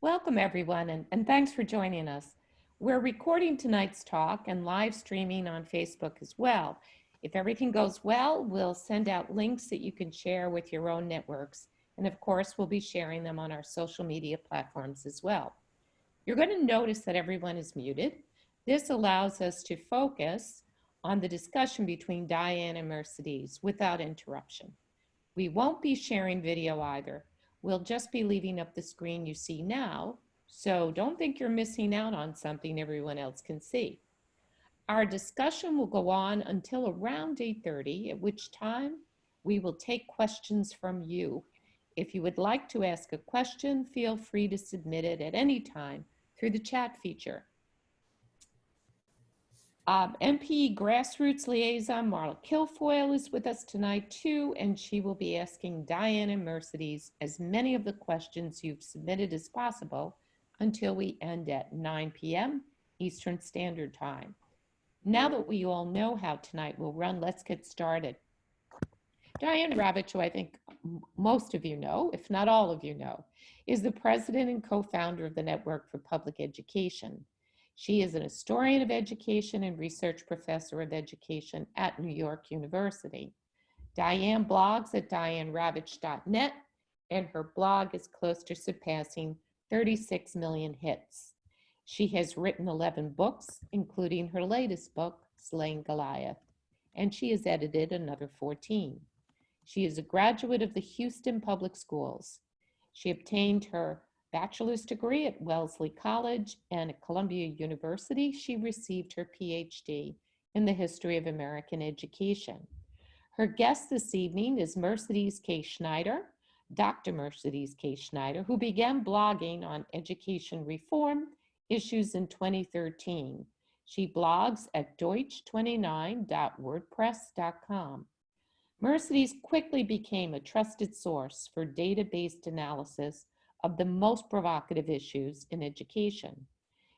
Welcome, everyone, and thanks for joining us. We're recording tonight's talk and live streaming on Facebook as well. If everything goes well, we'll send out links that you can share with your own networks. And of course, we'll be sharing them on our social media platforms as well. You're going to notice that everyone is muted. This allows us to focus on the discussion between Diane and Mercedes without interruption. We won't be sharing video either. We'll just be leaving up the screen you see now, so don't think you're missing out on something everyone else can see. Our discussion will go on until around 8:30, at which time we will take questions from you. If you would like to ask a question, feel free to submit it at any time through the chat feature. MP Grassroots Liaison Marla Kilfoyle is with us tonight too, and she will be asking Diane and Mercedes as many of the questions you've submitted as possible until we end at 9 p.m. Eastern Standard Time. Now that we all know how tonight will run, let's get started. Diane Ravitch, who I think most of you know, if not all of you know, is the president and co-founder of the Network for Public Education. She is an historian of education and research professor of education at New York University. Diane blogs at dianeravitch.net, and her blog is close to surpassing 36 million hits. She has written 11 books, including her latest book, Slaying Goliath, and she has edited another 14. She is a graduate of the Houston Public Schools. She obtained her bachelor's degree at Wellesley College, and at Columbia University, she received her PhD in the history of American education. Her guest this evening is Mercedes K. Schneider, Dr. Mercedes K. Schneider, who began blogging on education reform issues in 2013. She blogs at deutsch29.wordpress.com. Mercedes quickly became a trusted source for data-based analysis of the most provocative issues in education.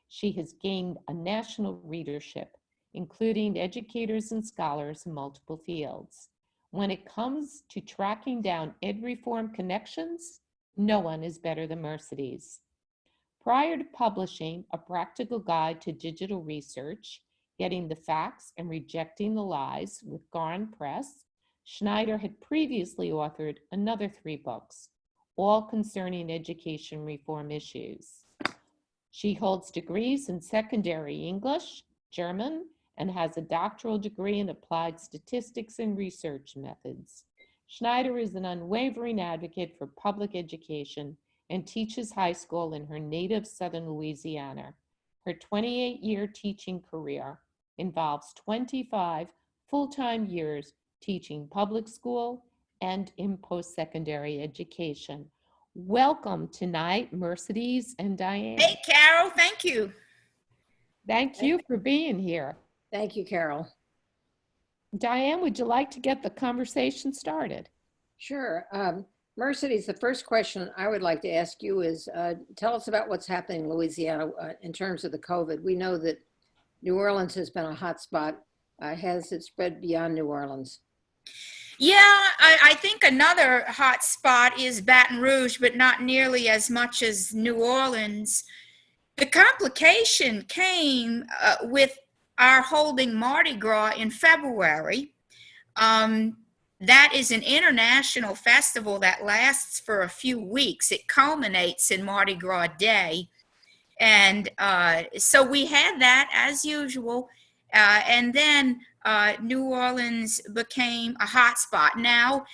She has gained a national readership, including educators and scholars in multiple fields. When it comes to tracking down ed reform connections, no one is better than Mercedes. Prior to publishing A Practical Guide to Digital Research, Getting the Facts and Rejecting the Lies with Garn Press, Schneider had previously authored another 3 books, all concerning education reform issues. She holds degrees in secondary English, German, and has a doctoral degree in applied statistics and research methods. Schneider is an unwavering advocate for public education and teaches high school in her native Southern Louisiana. Her 28-year teaching career involves 25 full-time years teaching public school and in post-secondary education. Welcome tonight, Mercedes and Diane. Hey, Carol, thank you. Thank you for being here. Thank you, Carol. Diane, would you like to get the conversation started? Sure. Mercedes, the first question I would like to ask you is, tell us about what's happening in Louisiana in terms of the COVID. We know that New Orleans has been a hot spot. Has it spread beyond New Orleans? Yeah, I think another hot spot is Baton Rouge, but not nearly as much as New Orleans. The complication came with our holding Mardi Gras in February. That is an international festival that lasts for a few weeks. It culminates in Mardi Gras Day. And so we had that as usual. And then New Orleans became a hot spot. Now,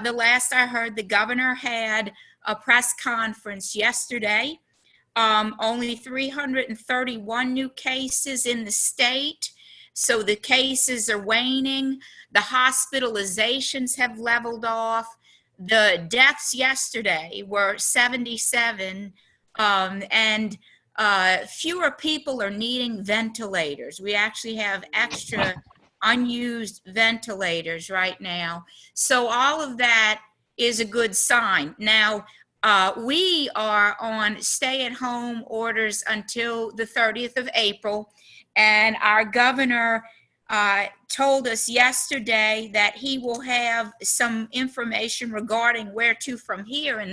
the last I heard, the governor had a press conference yesterday. Only 331 new cases in the state. So the cases are waning. The hospitalizations have leveled off. The deaths yesterday were 77, and fewer people are needing ventilators. We actually have extra unused ventilators right now. So all of that is a good sign. Now, we are on stay-at-home orders until the 30th of April, and our governor told us yesterday that he will have some information regarding where to from here. And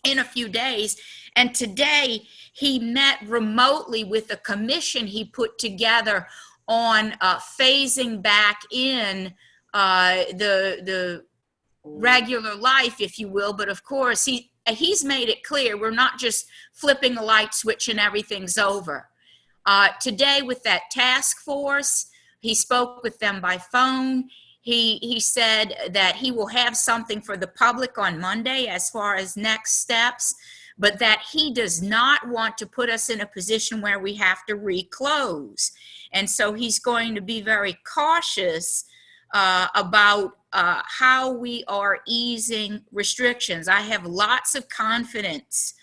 in a few days. And today he met remotely with a commission he put together on phasing back in the regular life, if you will. But of course, he's made it clear we're not just flipping a light switch and everything's over. Today with that task force, he spoke with them by phone. He said that he will have something for the public on Monday as far as next steps, but that he does not want to put us in a position where we have to reclose. And so he's going to be very cautious about how we are easing restrictions. I have lots of confidence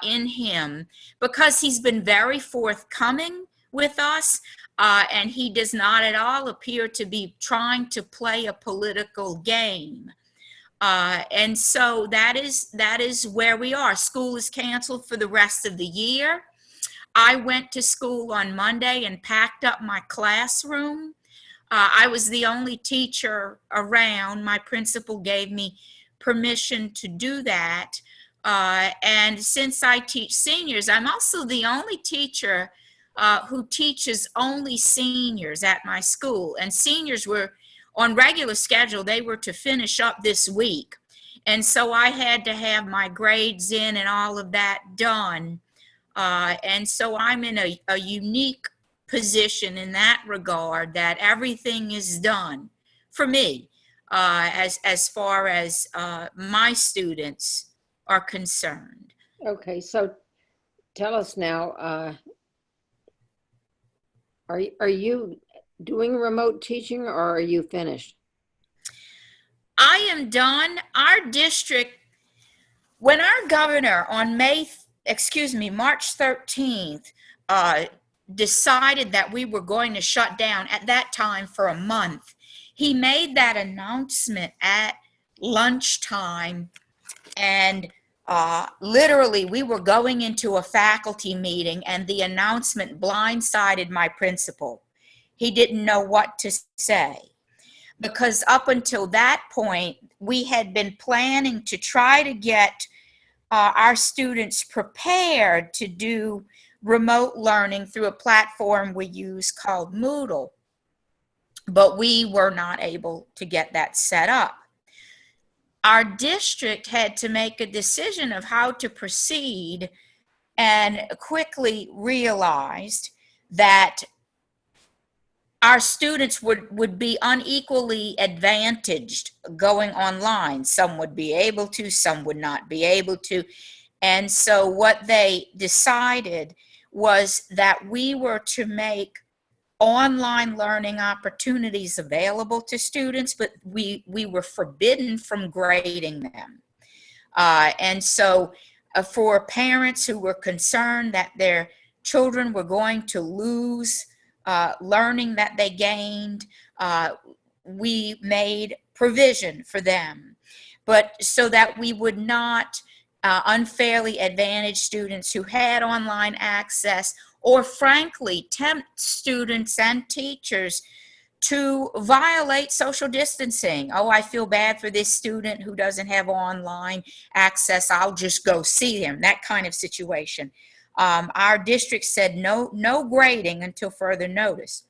in him because he's been very forthcoming with us. And he does not at all appear to be trying to play a political game. And so that is where we are. School is canceled for the rest of the year. I went to school on Monday and packed up my classroom. I was the only teacher around. My principal gave me permission to do that. And since I teach seniors, I'm also the only teacher who teaches only seniors at my school. And seniors were on regular schedule. They were to finish up this week. And so I had to have my grades in and all of that done. And so I'm in a unique position in that regard, that everything is done for me as far as my students are concerned. Okay, so tell us now, are you doing remote teaching or are you finished? I am done. Our district, when our governor on March 13th, decided that we were going to shut down at that time for a month, he made that announcement at lunchtime, and literally we were going into a faculty meeting and the announcement blindsided my principal. He didn't know what to say, because up until that point we had been planning to try to get our students prepared to do remote learning through a platform we use called Moodle, but we were not able to get that set up. Our district had to make a decision of how to proceed and quickly realized that our students would be unequally advantaged going online. Some would be able to, some would not be able to. And so what they decided was that we were to make online learning opportunities available to students, but we were forbidden from grading them. And so for parents who were concerned that their children were going to lose learning that they gained, we made provision for them, but so that we would not unfairly advantage students who had online access, or frankly tempt students and teachers to violate social distancing. Oh, I feel bad for this student who doesn't have online access, I'll just go see him, that kind of situation. Our district said no grading until further notice.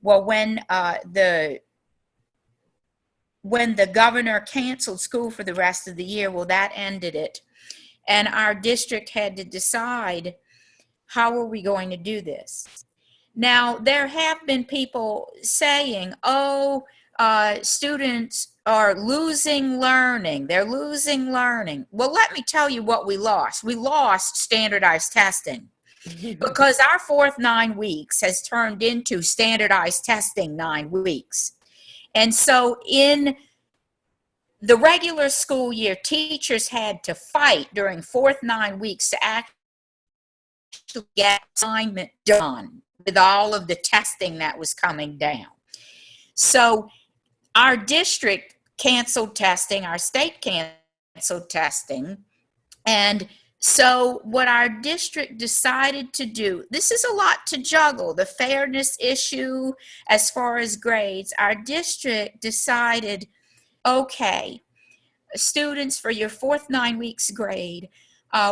Well, when the governor canceled school for the rest of the year, well, that ended it. And our district had to decide, how are we going to do this? Now, there have been people saying, students are losing learning. They're losing learning. Well, let me tell you what we lost. We lost standardized testing because our fourth 9 weeks has turned into standardized testing 9 weeks. And so in the regular school year, teachers had to fight during fourth 9 weeks to actually get assignment done with all of the testing that was coming down. So our district canceled testing, our state canceled testing. And so what our district decided to do, this is a lot to juggle, the fairness issue as far as grades. Our district decided, okay, students, for your fourth 9 weeks grade,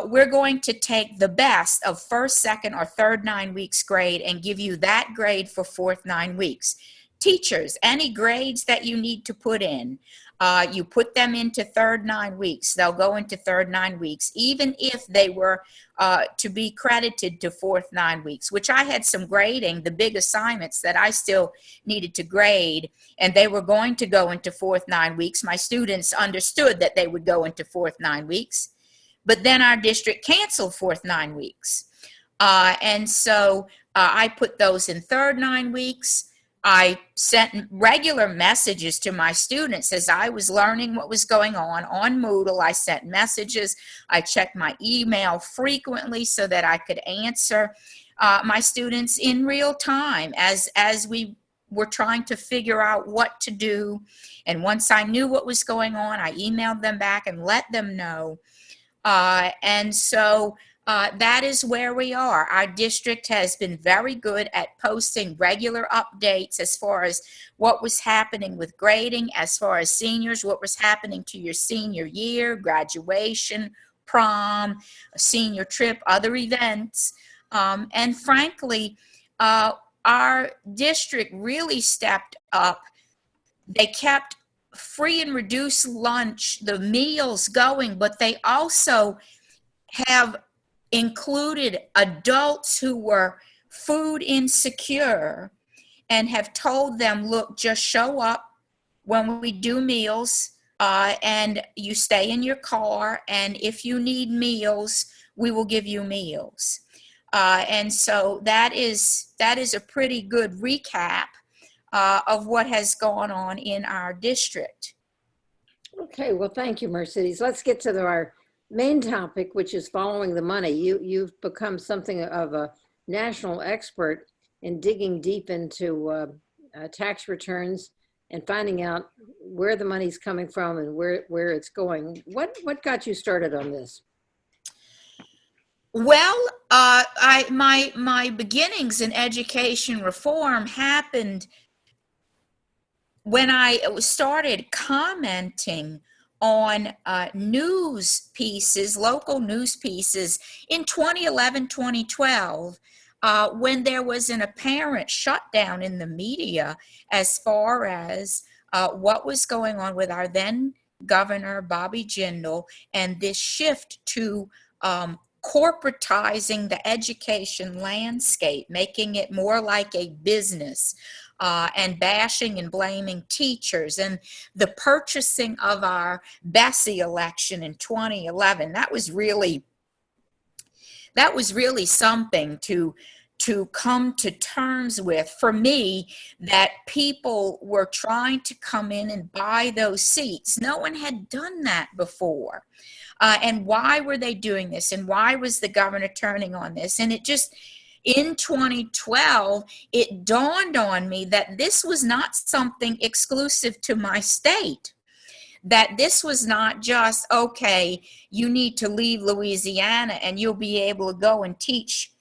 we're going to take the best of first, second, or third 9 weeks grade and give you that grade for fourth 9 weeks. Teachers, any grades that you need to put in, you put them into third 9 weeks. They'll go into third 9 weeks, even if they were to be credited to fourth 9 weeks, which I had some grading, the big assignments that I still needed to grade, and they were going to go into fourth 9 weeks. My students understood that they would go into fourth 9 weeks, but then our district canceled fourth 9 weeks. And so I put those in third 9 weeks. I sent regular messages to my students as I was learning what was going on Moodle. I sent messages. I checked my email frequently so that I could answer my students in real time as we were trying to figure out what to do. And once I knew what was going on, I emailed them back and let them know. And so that is where we are. Our district has been very good at posting regular updates as far as what was happening with grading, as far as seniors, what was happening to your senior year, graduation, prom, a senior trip, other events. And frankly, our district really stepped up. They kept free and reduced lunch, the meals going, but they also have included adults who were food insecure and have told them, look, just show up when we do meals and you stay in your car, and if you need meals, we will give you meals. And so that is a pretty good recap of what has gone on in our district. Okay, well, thank you, Mercedes. Let's get to our main topic, which is following the money. You've become something of a national expert in digging deep into tax returns and finding out where the money's coming from and where it's going. What got you started on this? Well, my beginnings in education reform happened when I started commenting on news pieces, local news pieces in 2011, 2012, when there was an apparent shutdown in the media as far as what was going on with our then governor, Bobby Jindal, and this shift to corporatizing the education landscape, making it more like a business. And bashing and blaming teachers, and the purchasing of our Bessie election in 2011. That was really something to come to terms with for me, that people were trying to come in and buy those seats. No one had done that before. And why were they doing this? And why was the governor turning on this? And it just, in 2012, it dawned on me that this was not something exclusive to my state, that this was not just, okay, you need to leave Louisiana and you'll be able to go and teach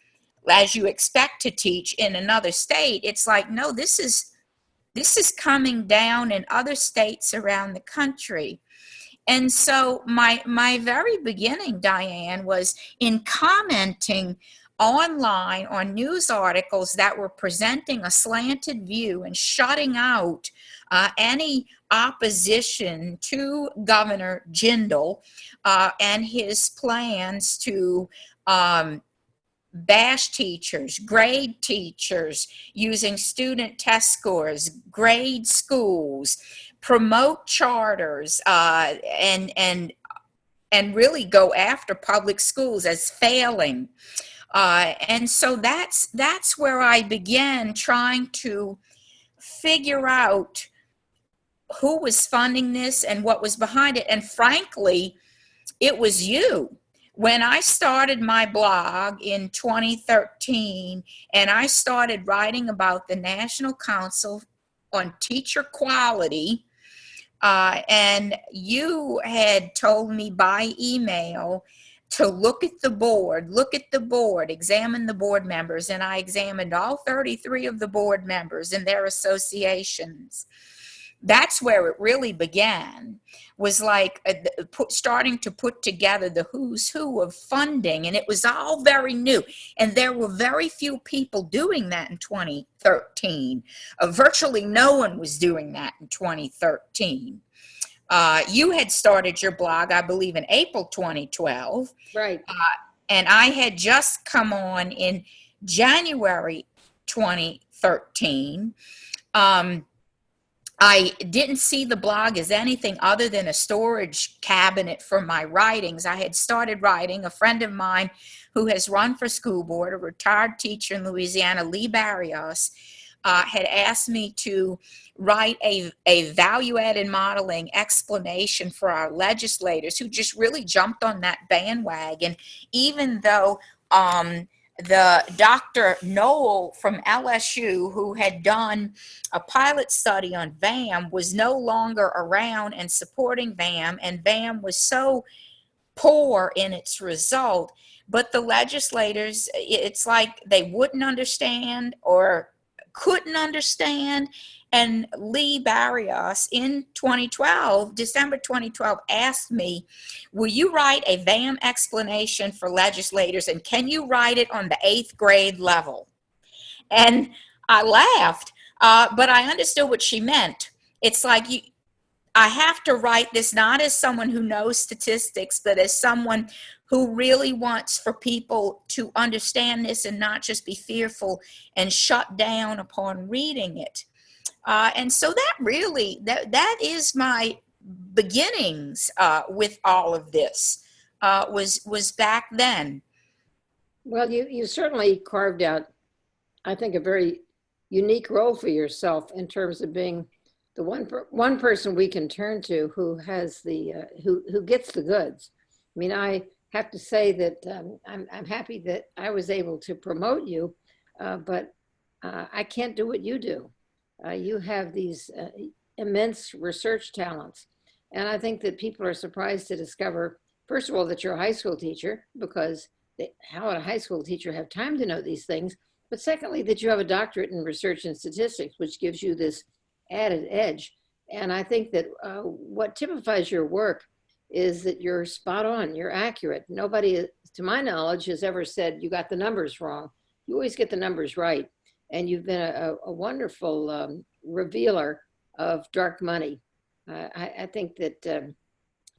as you expect to teach in another state. It's like, no, this is coming down in other states around the country. And so my very beginning, Diane, was in commenting online on news articles that were presenting a slanted view and shutting out any opposition to Governor Jindal and his plans to bash teachers, grade teachers, using student test scores, grade schools, promote charters, and really go after public schools as failing. And so that's where I began trying to figure out who was funding this and what was behind it. And frankly, it was you. When I started my blog in 2013, and I started writing about the National Council on Teacher Quality, and you had told me by email to look at the board, examine the board members, and I examined all 33 of the board members and their associations. that's where it really began, was like starting to put together the who's who of funding. And it was all very new. And there were very few people doing that in 2013. Virtually no one was doing that in 2013. You had started your blog, I believe, in April 2012. Right. And I had just come on in January 2013. I didn't see the blog as anything other than a storage cabinet for my writings. I had started writing. A friend of mine who has run for school board, a retired teacher in Louisiana, Lee Barrios, had asked me to write a value-added modeling explanation for our legislators, who just really jumped on that bandwagon, even though the Dr. Noel from LSU, who had done a pilot study on VAM, was no longer around and supporting VAM, and VAM was so poor in its result. But the legislators, it's like they wouldn't understand or couldn't understand. And Lee Barrios in 2012, December 2012, asked me, will you write a VAM explanation for legislators, and can you write it on the 8th grade level? And I laughed, but I understood what she meant. It's like, I have to write this not as someone who knows statistics, but as someone who really wants for people to understand this and not just be fearful and shut down upon reading it. And so that really, that is my beginnings with all of this, was back then. Well, you certainly carved out, I think, a very unique role for yourself in terms of being the one person we can turn to who has the who gets the goods. I mean, I have to say that I'm happy that I was able to promote you, but I can't do what you do. You have these immense research talents. And I think that people are surprised to discover, first of all, that you're a high school teacher, because how would a high school teacher have time to know these things? But secondly, that you have a doctorate in research and statistics, which gives you this added edge. And I think that what typifies your work is that you're spot on, you're accurate. Nobody, to my knowledge, has ever said you got the numbers wrong. You always get the numbers right. And you've been a wonderful revealer of dark money. I think that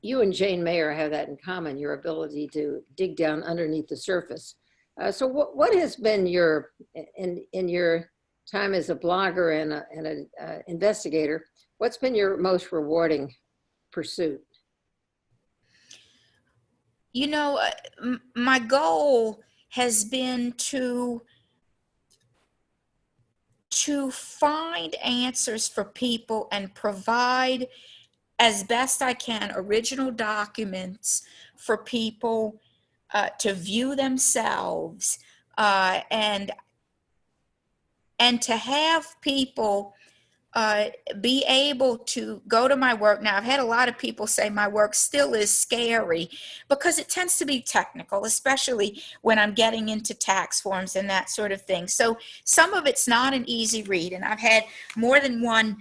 you and Jane Mayer have that in common, your ability to dig down underneath the surface. So what has been your, in your time as a blogger and an investigator, what's been your most rewarding pursuit? You know, my goal has been to find answers for people and provide, as best I can, original documents for people to view themselves, and to have people be able to go to my work. Now, I've had a lot of people say my work still is scary because it tends to be technical, especially when I'm getting into tax forms and that sort of thing. So some of it's not an easy read, and I've had more than one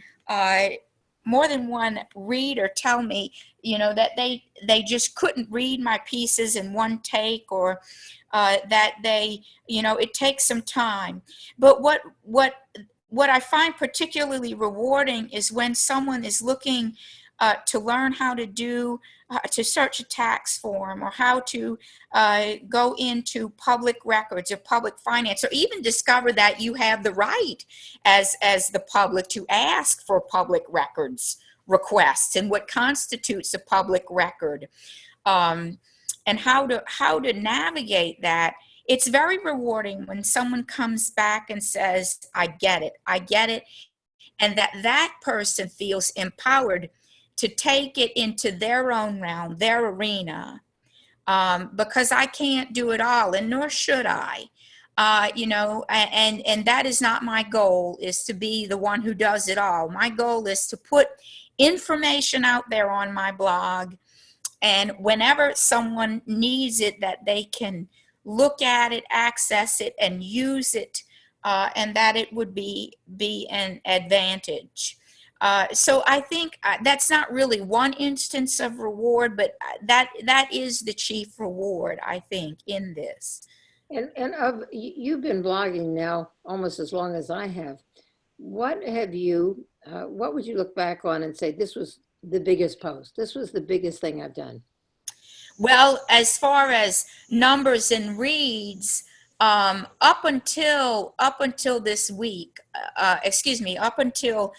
reader tell me, you know, that they just couldn't read my pieces in one take, or that they, you know, it takes some time. But what I find particularly rewarding is when someone is looking to learn how to do, to search a tax form, or how to go into public records or public finance, or even discover that you have the right as the public to ask for public records requests and what constitutes a public record, and how to navigate that. It's very rewarding when someone comes back and says, I get it, and that person feels empowered to take it into their own realm, their arena, because I can't do it all, and nor should I. You know, and that is not my goal, is to be the one who does it all. My goal is to put information out there on my blog, and whenever someone needs it, that they can look at it, access it, and use it, and that it would be an advantage. So I think that's not really one instance of reward, but that is the chief reward, I think, in this. And you've been blogging now almost as long as I have. What would you look back on and say, this was the biggest post? This was the biggest thing I've done. Well, as far as numbers and reads, up until this week, up until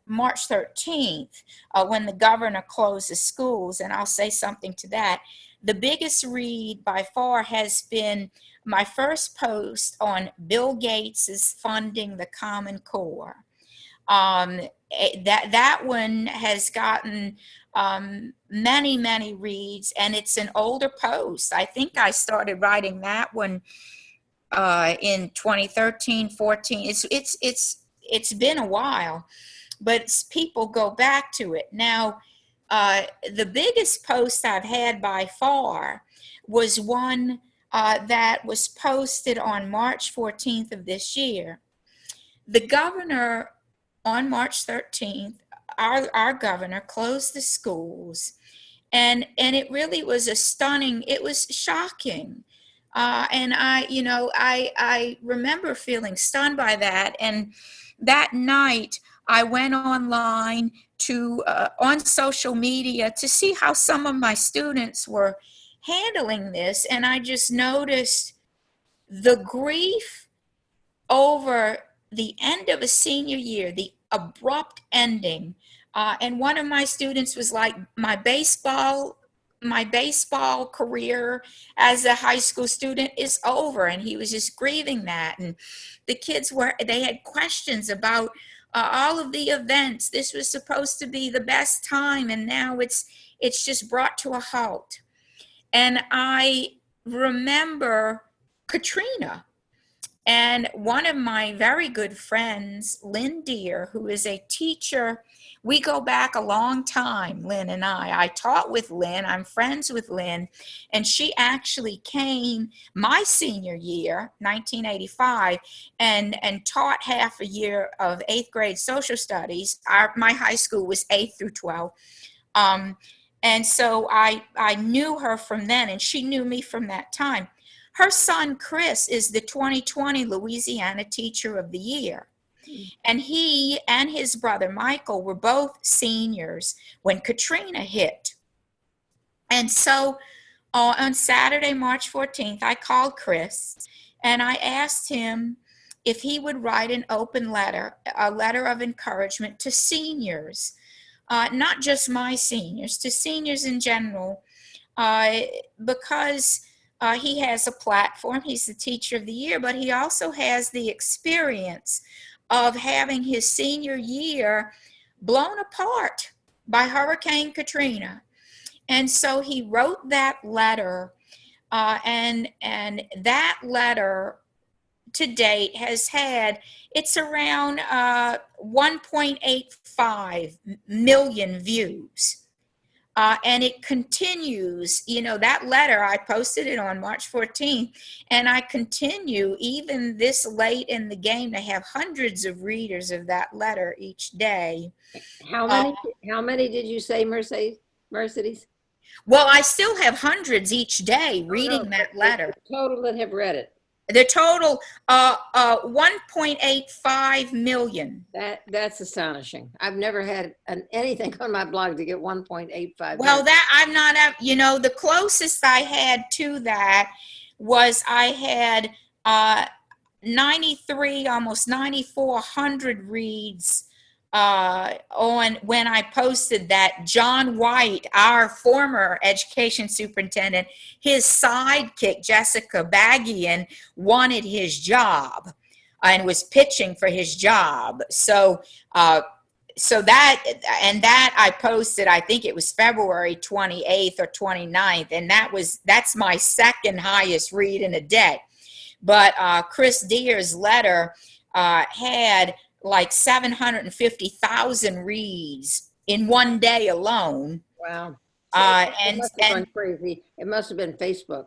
March 13th, when the governor closed the schools, and I'll say something to that. The biggest read by far has been my first post on Bill Gates's funding the Common Core. That one has gotten many reads, and it's an older post. I think I started writing that one in 2013, 14. It's been a while, but people go back to it. Now, the biggest post I've had by far was one that was posted on March 14th of this year. The governor, on March 13th, our governor closed the schools, and it really was it was shocking. And I remember feeling stunned by that. And that night I went online on social media to see how some of my students were handling this. And I just noticed the grief over the end of a senior year, the abrupt ending. And one of my students was like, my baseball career as a high school student is over. And he was just grieving that. And the kids they had questions about all of the events. This was supposed to be the best time, and now it's just brought to a halt. And I remember Katrina. And one of my very good friends, Lynn Deere, who is a teacher, we go back a long time, Lynn and I. I taught with Lynn, I'm friends with Lynn, and she actually came my senior year, 1985, and taught half a year of 8th grade social studies. My high school was 8th through 12. And so I knew her from then, and she knew me from that time. Her son, Chris, is the 2020 Louisiana Teacher of the Year. And he and his brother, Michael, were both seniors when Katrina hit. And so on Saturday, March 14th, I called Chris, and I asked him if he would write an open letter, a letter of encouragement to seniors, not just my seniors, to seniors in general, because he has a platform. He's the Teacher of the Year, but he also has the experience of having his senior year blown apart by Hurricane Katrina. And so he wrote that letter, and that letter to date has it's around 1.85 million views. And it continues, that letter, I posted it on March 14th, and I continue even this late in the game to have hundreds of readers of that letter each day. How many did you say, Mercedes? Well, I still have hundreds each day reading that letter. The total that have read it. The total, 1.85 million. That's astonishing. I've never had anything on my blog to get 1.85. Well, that I'm not, the closest I had to that was I had 93, almost 9,400 reads on when I posted that John White, our former education superintendent, his sidekick, Jessica Baggian, wanted his job and was pitching for his job. So that I posted, I think it was February 28th or 29th. And that's my second highest read in a day. But Chris Deere's letter had like 750,000 reads in one day alone. Wow. It must have gone crazy. It must have been Facebook.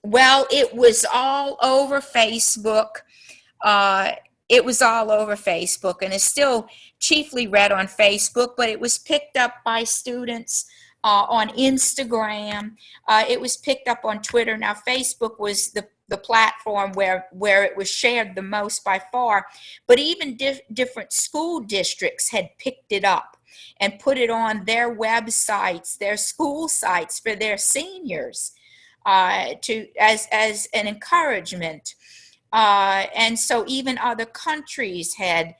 Well, it was all over Facebook. it was all over Facebook and is still chiefly read on Facebook, but it was picked up by students on Instagram. It was picked up on Twitter. Now, Facebook was the platform where it was shared the most by far, but even different school districts had picked it up and put it on their websites, their school sites for their seniors as an encouragement. And so even other countries had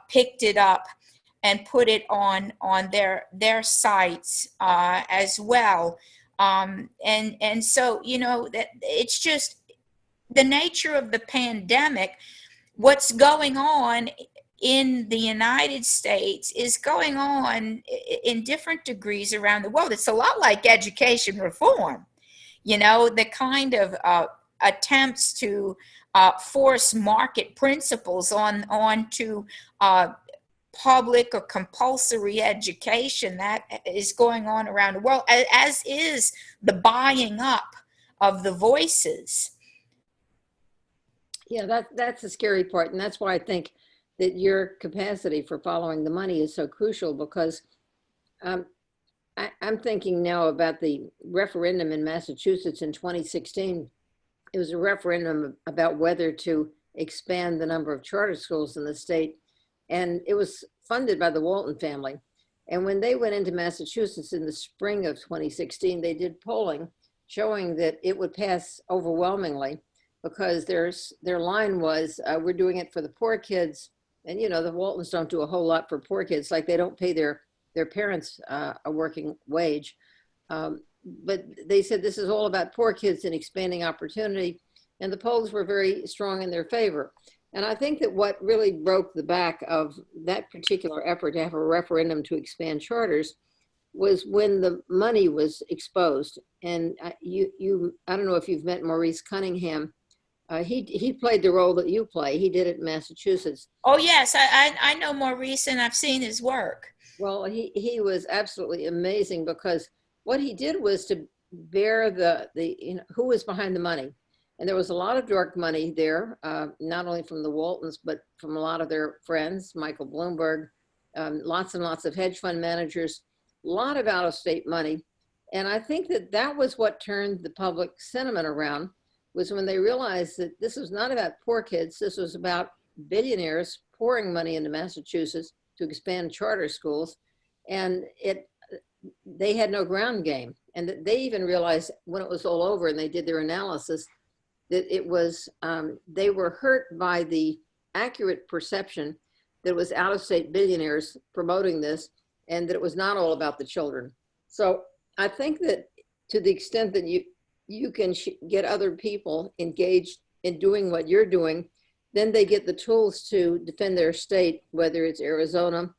picked it up and put it on their sites as well. And so, that it's just the nature of the pandemic. What's going on in the United States is going on in different degrees around the world. It's a lot like education reform, the kind of attempts to force market principles onto public or compulsory education that is going on around the world, as is the buying up of the voices. Yeah, that's the scary part. And that's why I think that your capacity for following the money is so crucial, because I'm thinking now about the referendum in Massachusetts in 2016. It was a referendum about whether to expand the number of charter schools in the state. And it was funded by the Walton family. And when they went into Massachusetts in the spring of 2016, they did polling showing that it would pass overwhelmingly, because their line was, we're doing it for the poor kids. And, the Waltons don't do a whole lot for poor kids, like they don't pay their parents a working wage. But they said this is all about poor kids and expanding opportunity. And the polls were very strong in their favor. And I think that what really broke the back of that particular effort to have a referendum to expand charters was when the money was exposed. And I don't know if you've met Maurice Cunningham. He played the role that you play. He did it in Massachusetts. Oh, yes, I know Maurice, and I've seen his work. Well, he was absolutely amazing, because what he did was to bear the who was behind the money. And there was a lot of dark money there, not only from the Waltons, but from a lot of their friends, Michael Bloomberg, lots and lots of hedge fund managers, a lot of out-of-state money. And I think that was what turned the public sentiment around, was when they realized that this was not about poor kids. This was about billionaires pouring money into Massachusetts to expand charter schools. And they had no ground game. And they even realized when it was all over and they did their analysis, that it was, they were hurt by the accurate perception that it was out-of-state billionaires promoting this, and that it was not all about the children. So I think that to the extent that you can get other people engaged in doing what you're doing, then they get the tools to defend their state, whether it's Arizona,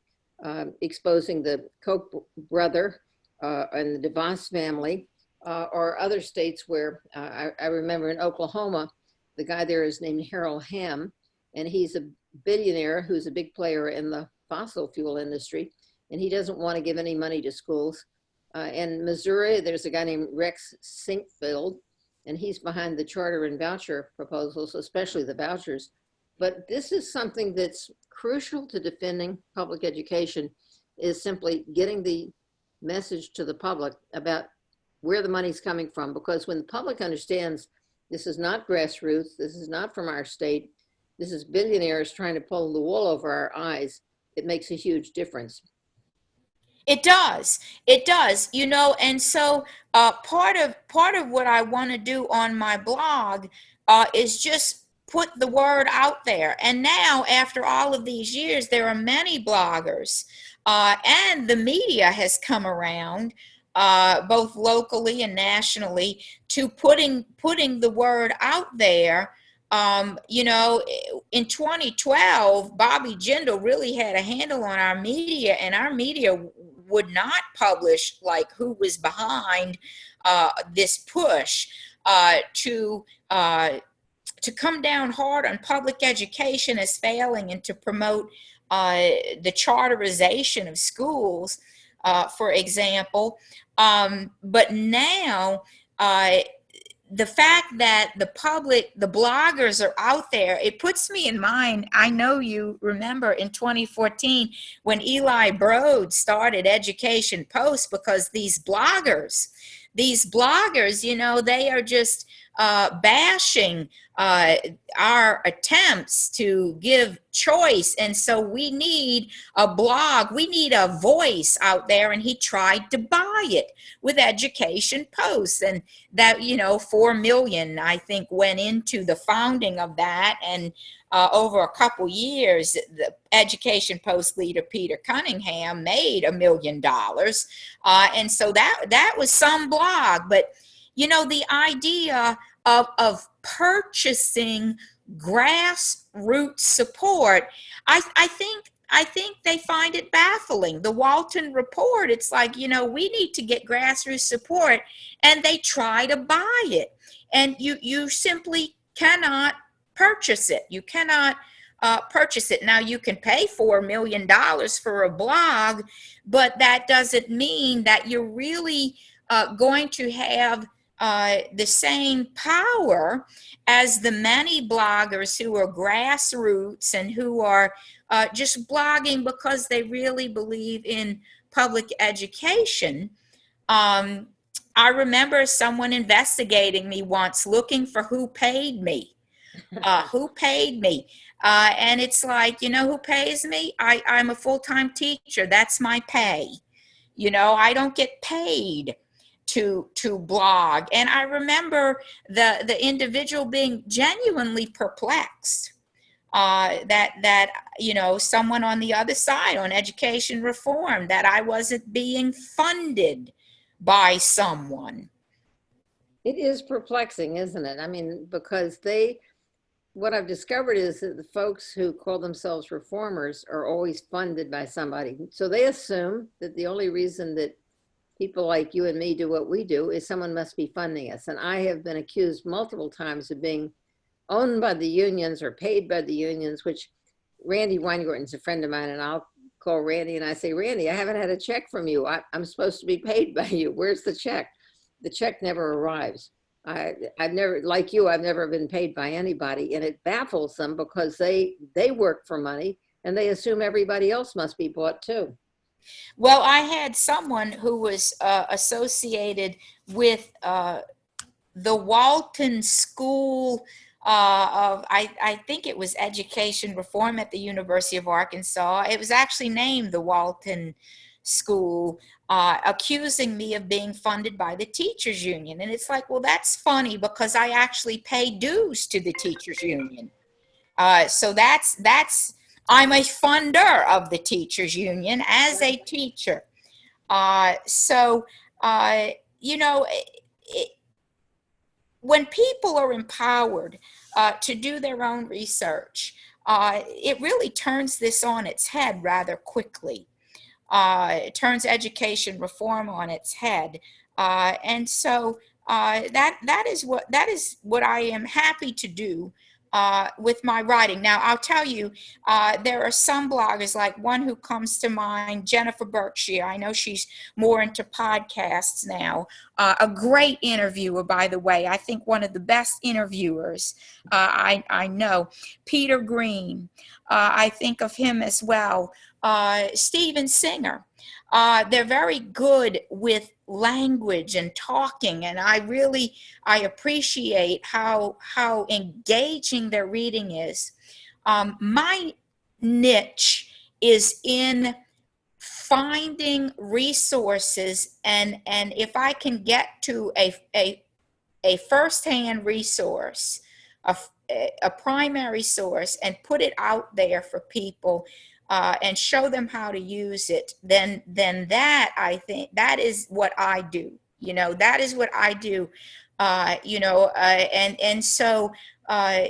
exposing the Koch brother and the DeVos family, or other states where I remember in Oklahoma, the guy there is named Harold Hamm, and he's a billionaire who's a big player in the fossil fuel industry, and he doesn't want to give any money to schools. In Missouri, there's a guy named Rex Sinkfield, and he's behind the charter and voucher proposals, especially the vouchers. But this is something that's crucial to defending public education, is simply getting the message to the public about where the money's coming from. Because when the public understands this is not grassroots, this is not from our state, this is billionaires trying to pull the wool over our eyes, it makes a huge difference. It does, and so part of what I want to do on my blog is just put the word out there. And now, after all of these years, there are many bloggers, and the media has come around, both locally and nationally, to putting the word out there. In 2012, Bobby Jindal really had a handle on our media, and our media would not publish like who was behind this push to come down hard on public education as failing, and to promote the charterization of schools, for example. But now the fact that the public, the bloggers are out there, it puts me in mind. I know you remember in 2014 when Eli Broad started Education Post, because these bloggers, you know, they are just bashing our attempts to give choice. And so we need a blog, we need a voice out there. And he tried to buy it with Education Post. And that, you know, 4 million, I think, went into the founding of that. And over a couple years, the Education Post leader, Peter Cunningham, made $1 million. And so that was some blog. But, you know, the idea of purchasing grassroots support, I think they find it baffling. The Walton Report, it's like, you know, we need to get grassroots support, and they try to buy it. And you simply cannot purchase it. You cannot purchase it. Now, you can pay $4 million for a blog, but that doesn't mean that you're really going to have the same power as the many bloggers who are grassroots and who are just blogging because they really believe in public education. I remember someone investigating me once, looking for who paid me. Who paid me? And it's like, you know who pays me? I'm a full-time teacher. That's my pay. You know, I don't get paid to blog. And I remember the individual being genuinely perplexed that you know, someone on the other side on education reform, that I wasn't being funded by someone. It is perplexing, isn't it? I mean, because what I've discovered is that the folks who call themselves reformers are always funded by somebody. So they assume that the only reason that people like you and me do what we do is someone must be funding us. And I have been accused multiple times of being owned by the unions or paid by the unions, which Randy Weingarten's a friend of mine, and I'll call Randy and I say, Randy, I haven't had a check from you. I'm supposed to be paid by you. Where's the check? The check never arrives. I've never, like you, I've never been paid by anybody, and it baffles them because they work for money and they assume everybody else must be bought too. Well, I had someone who was associated with the Walton School of, I think it was Education Reform at the University of Arkansas. It was actually named the Walton School, accusing me of being funded by the teachers union. And it's like, well, that's funny because I actually pay dues to the teachers union. So I'm a funder of the teachers union as a teacher. You know, when people are empowered to do their own research, it really turns this on its head rather quickly. It turns education reform on its head. And so that is what I am happy to do with my writing. Now, I'll tell you, there are some bloggers, like one who comes to mind, Jennifer Berkshire. I know she's more into podcasts now. A great interviewer, by the way. I think one of the best interviewers I know. Peter Green, I think of him as well. Steven Singer. They're very good with language and talking, and I appreciate how engaging their reading is. My niche is in finding resources, and if I can get to a first-hand resource, a primary source, and put it out there for people, and show them how to use it, then that, I think, that is what I do. You know, that is what I do. You know, and so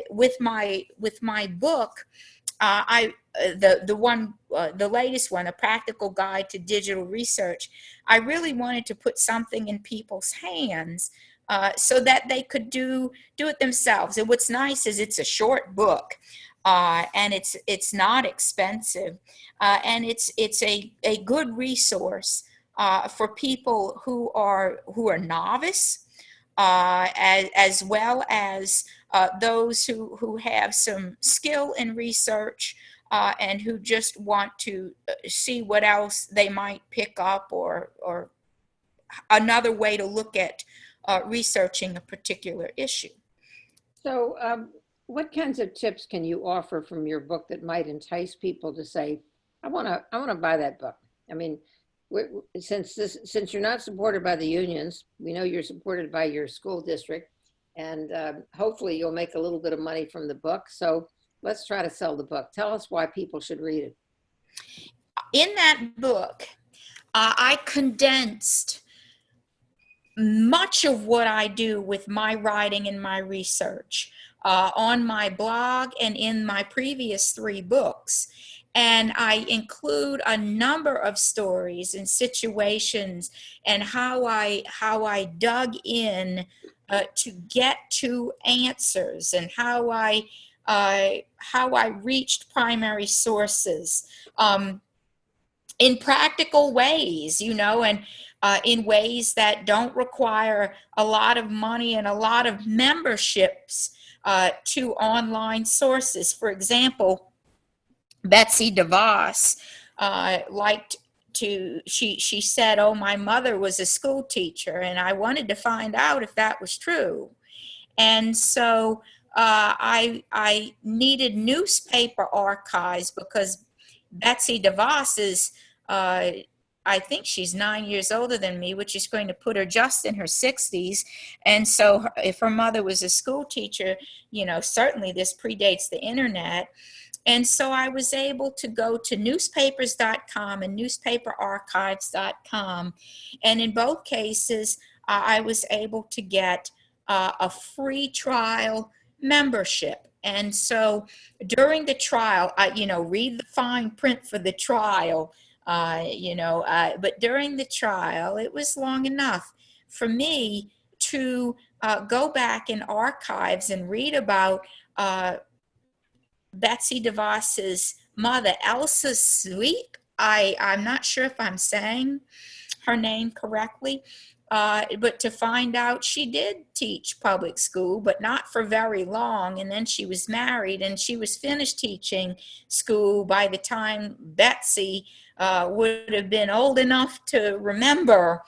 with my book, the latest one, A Practical Guide to Digital Research, I really wanted to put something in people's hands so that they could do it themselves. And what's nice is it's a short book. And it's not expensive, and it's a good resource for people who are novice, as well as those who have some skill in research and who just want to see what else they might pick up, or another way to look at researching a particular issue. So what kinds of tips can you offer from your book that might entice people to say, I want to buy that book? I mean, since you're not supported by the unions, we know you're supported by your school district, and hopefully you'll make a little bit of money from the book. So let's try to sell the book. Tell us why people should read it. In that book, I condensed much of what I do with my writing and my research on my blog and in my previous 3 books. And I include a number of stories and situations and how I dug in to get to answers, and how I reached primary sources in practical ways, and in ways that don't require a lot of money and a lot of memberships to online sources. For example, Betsy DeVos she said, oh, my mother was a school teacher, and I wanted to find out if that was true. And so I needed newspaper archives, because Betsy DeVos is, I think she's 9 years older than me, which is going to put her just in her 60s. And so if her mother was a school teacher, certainly this predates the internet. And so I was able to go to newspapers.com and newspaperarchives.com. And in both cases, I was able to get a free trial membership. And so during the trial, read the fine print for the trial, but during the trial, it was long enough for me to go back in archives and read about Betsy DeVos's mother, Elsa Sweet. I'm not sure if I'm saying her name correctly, but to find out she did teach public school, but not for very long. And then she was married, and she was finished teaching school by the time Betsy would have been old enough to remember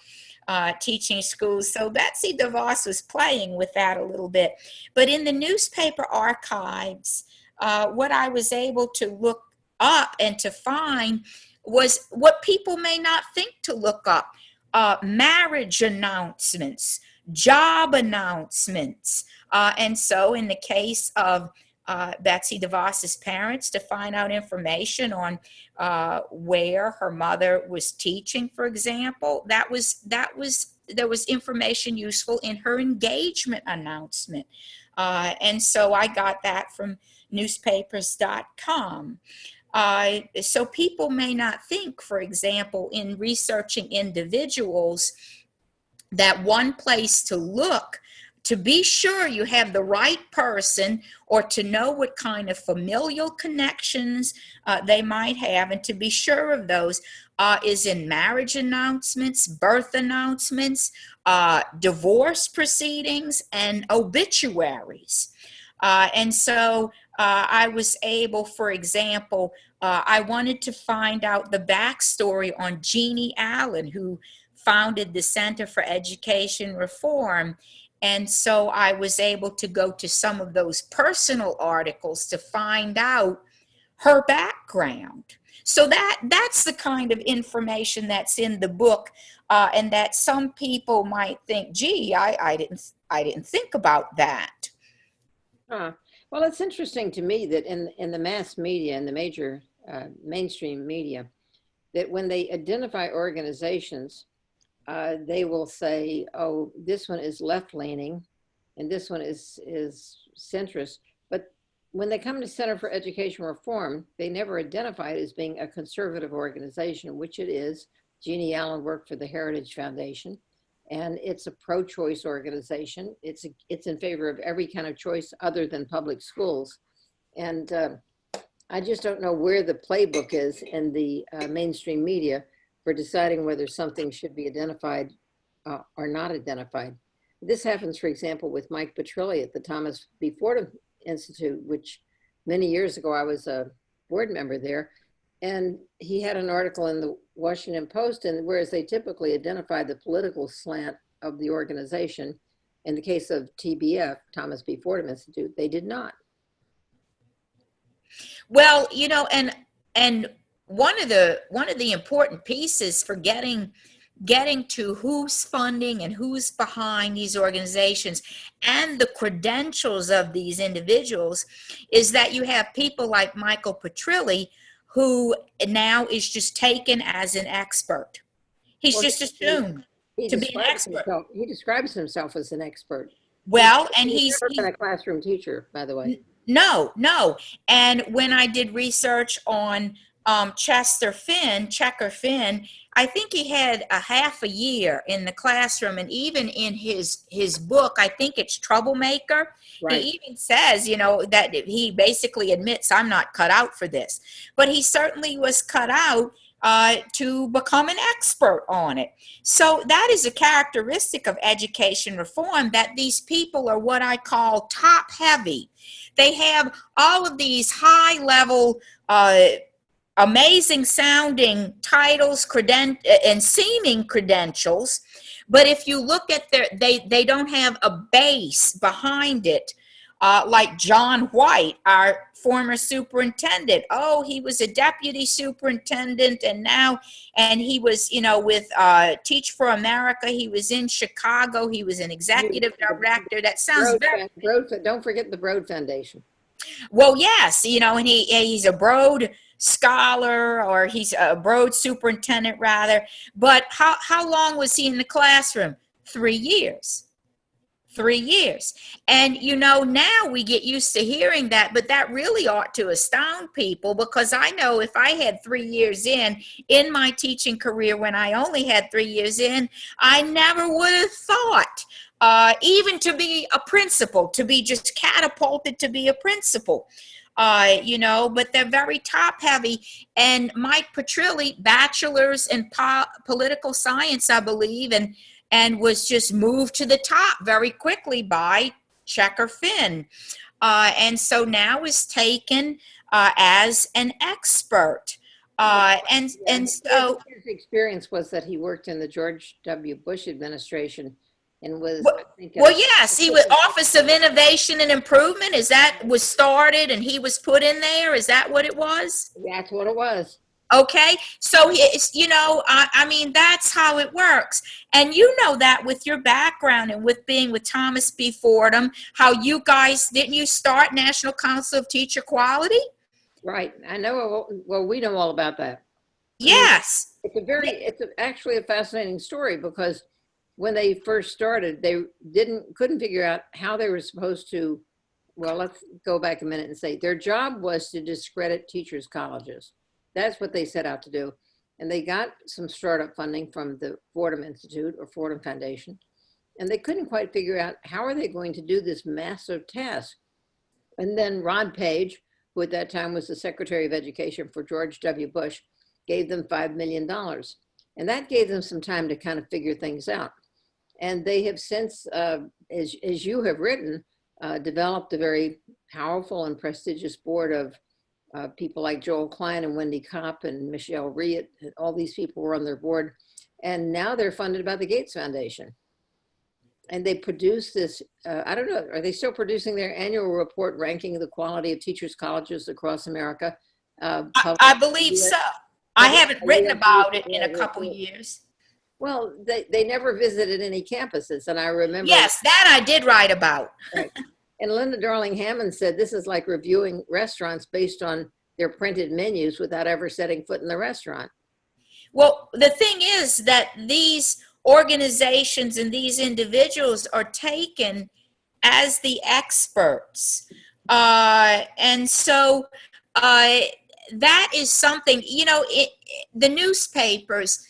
teaching school. So Betsy DeVos was playing with that a little bit. But in the newspaper archives, what I was able to look up and to find was what people may not think to look up. Marriage announcements, job announcements. And so in the case of Betsy DeVos's parents, to find out information on where her mother was teaching, for example, there was information useful in her engagement announcement. And so I got that from newspapers.com. So people may not think, for example, in researching individuals, that one place to look to be sure you have the right person, or to know what kind of familial connections they might have, and to be sure of those, is in marriage announcements, birth announcements, divorce proceedings, and obituaries. And so I was able, for example, I wanted to find out the backstory on Jeannie Allen, who founded the Center for Education Reform. And so I was able to go to some of those personal articles to find out her background. So that's the kind of information that's in the book, and that some people might think, gee, I didn't think about that. Well, it's interesting to me that in the mass media and the major mainstream media, that when they identify organizations, they will say, oh, this one is left-leaning and this one is centrist. But when they come to Center for Education Reform, they never identify it as being a conservative organization, which it is. Jeannie Allen worked for the Heritage Foundation, and it's a pro-choice organization. It's in favor of every kind of choice other than public schools. And I just don't know where the playbook is in the mainstream media for deciding whether something should be identified or not identified. This happens, for example, with Mike Petrilli at the Thomas B. Fordham Institute, which many years ago I was a board member there. And he had an article in the Washington Post, and whereas they typically identify the political slant of the organization, in the case of TBF, Thomas B. Fordham Institute, they did not. Well, you know, and one of the important pieces for getting to who's funding and who's behind these organizations and the credentials of these individuals is that you have people like Michael Petrilli, who now is just taken as an expert. He's just assumed to be an expert. He describes himself as an expert. Well, and he's never been a classroom teacher, by the way. No. And when I did research on Checker Finn, I think he had a half a year in the classroom, and even in his book, I think it's Troublemaker, right. He even says, you know, that he basically admits, I'm not cut out for this, but he certainly was cut out to become an expert on it. So that is a characteristic of education reform, that these people are what I call top heavy. They have all of these high level amazing sounding titles, and seeming credentials, but if you look at they don't have a base behind it, like John White, our former superintendent. Oh, he was a deputy superintendent, and he was, you know, with Teach for America. He was in Chicago. He was an executive director. That sounds don't forget the Broad Foundation. Well, yes, you know, and he's a Broad scholar, or he's a Broad superintendent rather. But how long was he in the classroom? 3 years. 3 years. And, you know, now we get used to hearing that, but that really ought to astound people, because I know if I had 3 years in my teaching career, when I only had 3 years in, I never would have thought even to be a principal, to be just catapulted to be a principal. You know, but they're very top heavy. And Mike Petrilli, bachelor's in political science, I believe, and was just moved to the top very quickly by Checker Finn. And so now is taken as an expert. And so his experience was that he worked in the George W. Bush administration and was, yes, he was Office of Innovation and Improvement. Was started and he was put in there? Is that what it was? That's what it was. Okay, so you know, I mean, that's how it works. And you know that with your background and with being with Thomas B. Fordham, how you guys, didn't you start National Council of Teacher Quality? Right, I know. Well, we know all about that. Yes. It's actually a fascinating story, because when they first started, they couldn't figure out how they were supposed to. Well, let's go back a minute and say their job was to discredit teachers' colleges. That's what they set out to do. And they got some startup funding from the Fordham Institute or Fordham Foundation. And they couldn't quite figure out how are they going to do this massive task. And then Rod Page, who at that time was the Secretary of Education for George W. Bush, gave them $5 million. And that gave them some time to kind of figure things out. And they have since, as you have written, developed a very powerful and prestigious board of people like Joel Klein and Wendy Kopp and Michelle Riet. All these people were on their board. And now they're funded by the Gates Foundation. And they produce this, I don't know, are they still producing their annual report ranking the quality of teachers' colleges across America? I believe so. I haven't written about it in a couple of years. Well, they never visited any campuses. And I remember. Yes, that I did write about. Right. And Linda Darling Hammond said, this is like reviewing restaurants based on their printed menus without ever setting foot in the restaurant. Well, the thing is that these organizations and these individuals are taken as the experts. And so that is something, you know, the newspapers,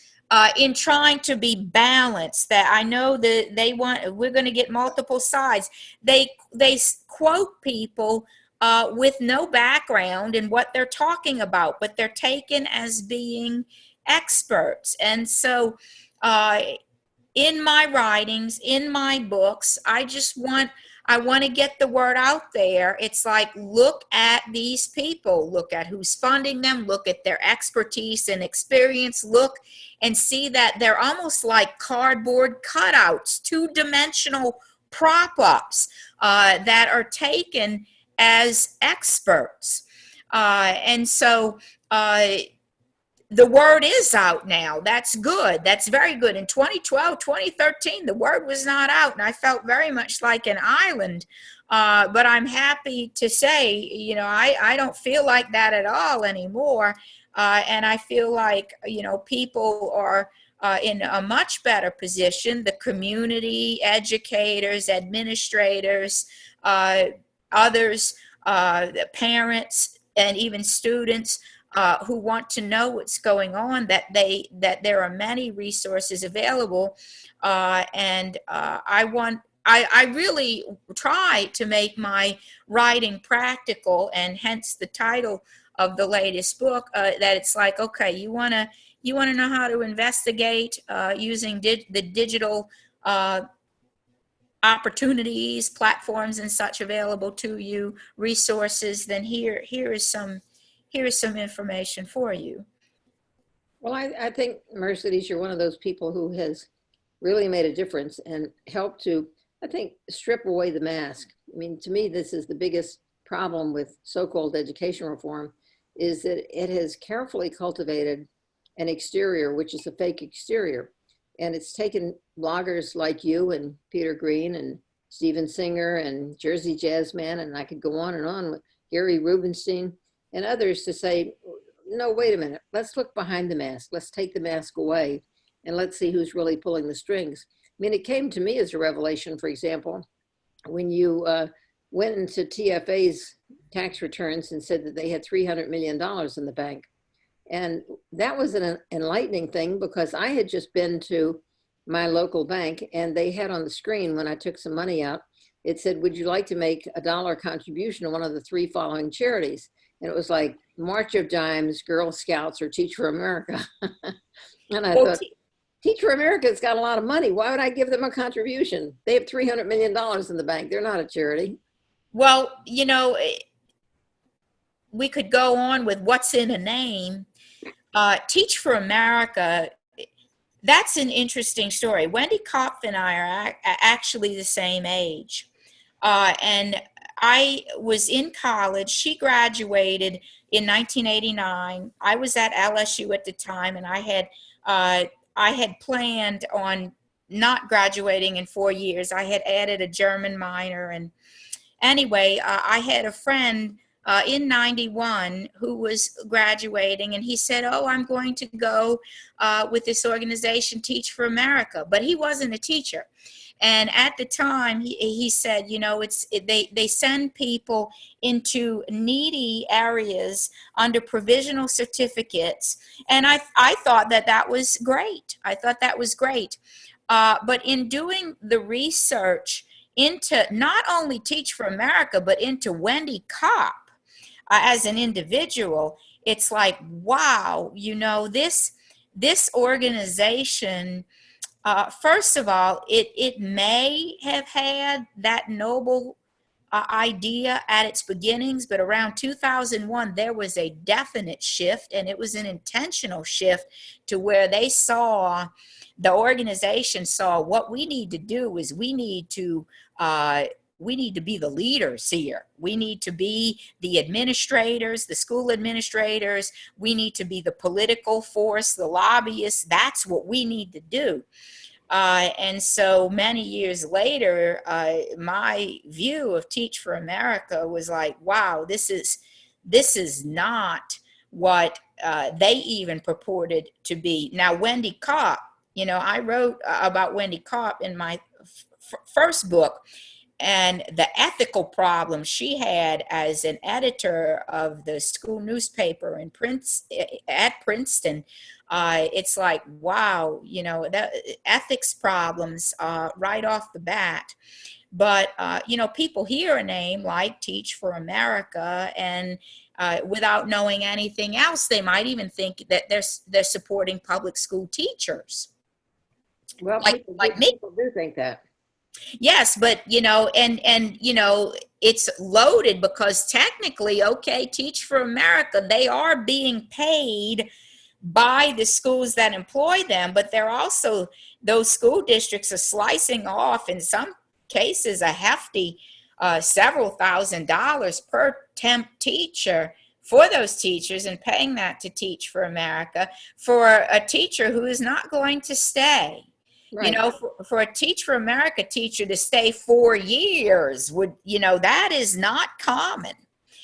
in trying to be balanced, that I know that we're going to get multiple sides. They quote people with no background in what they're talking about, but they're taken as being experts. And so in my writings, in my books. I want to get the word out there. It's like, look at these people, look at who's funding them, look at their expertise and experience, look and see that they're almost like cardboard cutouts, two-dimensional prop-ups that are taken as experts. And so the word is out now. That's good. That's very good. In 2012, 2013, the word was not out, and I felt very much like an island. But I'm happy to say, you know, I don't feel like that at all anymore. And I feel like, you know, people are in a much better position. The community, educators, administrators, others, the parents, and even students who want to know what's going on, that there are many resources available, and I really try to make my writing practical, and hence the title of the latest book. That it's like, okay, you want to know how to investigate using the digital opportunities, platforms, and such available to you, resources. Then here is some information for you. Well, I think, Mercedes, you're one of those people who has really made a difference and helped to, I think, strip away the mask. I mean, to me, this is the biggest problem with so-called education reform, is that it has carefully cultivated an exterior, which is a fake exterior. And it's taken bloggers like you and Peter Green and Steven Singer and Jersey Jazzman, and I could go on with Gary Rubenstein and others, to say, no, wait a minute, let's look behind the mask. Let's take the mask away and let's see who's really pulling the strings. I mean, it came to me as a revelation, for example, when you went into TFA's tax returns and said that they had $300 million in the bank. And that was an enlightening thing, because I had just been to my local bank and they had on the screen, when I took some money out, it said, would you like to make a $1 contribution to one of the 3 following charities? And it was like March of Dimes, Girl Scouts, or Teach for America. And I thought, Teach for America's got a lot of money. Why would I give them a contribution? They have $300 million in the bank. They're not a charity. Well, you know, we could go on with what's in a name. Teach for America, that's an interesting story. Wendy Kopf and I are actually the same age. And I was in college. She graduated in 1989. I was at LSU at the time, and I had planned on not graduating in 4 years. I had added a German minor, and anyway, I had a friend in 91 who was graduating, and he said, oh, I'm going to go with this organization, Teach for America. But he wasn't a teacher. And at the time, he said, you know, they send people into needy areas under provisional certificates. And I thought that was great. I thought that was great. But in doing the research into not only Teach for America, but into Wendy Kopf as an individual, it's like, wow, you know, this organization, first of all, it may have had that noble idea at its beginnings, but around 2001, there was a definite shift, and it was an intentional shift to where they saw, the organization saw, what we need to do is we need to be the leaders here. We need to be the administrators, the school administrators. We need to be the political force, the lobbyists. That's what we need to do. And so many years later, my view of Teach for America was like, wow, this is not what they even purported to be. Now, Wendy Kopf, you know, I wrote about Wendy Kopf in my first book, and the ethical problems she had as an editor of the school newspaper at Princeton. It's like, wow, you know, that ethics problems right off the bat. But, you know, people hear a name like Teach for America, and without knowing anything else, they might even think that they're supporting public school teachers. Well, like me. people do think that. Yes, but it's loaded because technically, okay, Teach for America, they are being paid by the schools that employ them, but they're also, those school districts are slicing off in some cases a hefty several $1,000s per temp teacher for those teachers, and paying that to Teach for America for a teacher who is not going to stay. Right. For a Teach for America teacher to stay 4 years that is not common.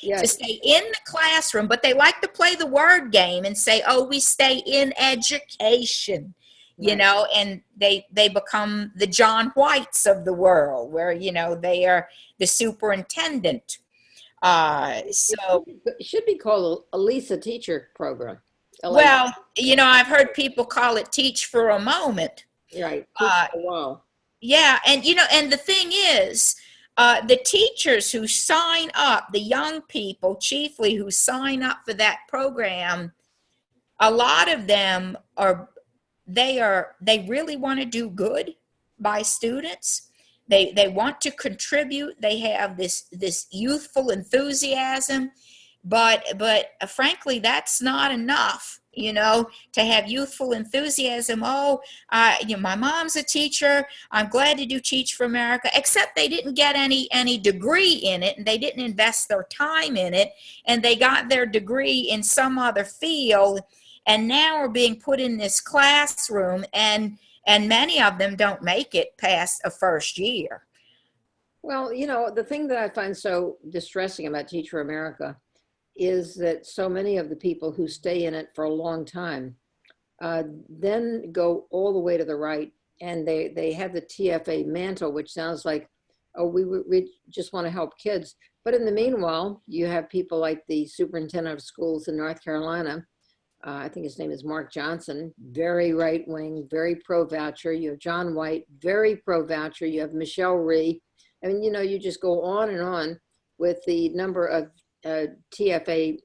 Yes. To stay in the classroom, but they like to play the word game and say, oh, we stay in education, Right. and they become the John Whites of the world, where, they are the superintendent. So, It should be called a Lisa teacher program. well, I've heard people call it Teach for a Moment. Right. Teach for a while. Yeah, and and the thing is, the teachers who sign up, the young people chiefly who sign up for that program, a lot of them they really want to do good by students. They want to contribute. They have this youthful enthusiasm, but frankly, that's not enough. To have youthful enthusiasm. Oh, my mom's a teacher. I'm glad to do Teach for America. Except they didn't get any degree in it, and they didn't invest their time in it, and they got their degree in some other field, and now are being put in this classroom, and many of them don't make it past a first year. Well, the thing that I find so distressing about Teach for America is that so many of the people who stay in it for a long time then go all the way to the right, and they have the TFA mantle, which sounds like, oh, we just want to help kids. But in the meanwhile, you have people like the superintendent of schools in North Carolina. I think his name is Mark Johnson, very right wing, very pro voucher. You have John White, very pro voucher. You have Michelle Rhee. I mean, you just go on and on with the number of TFA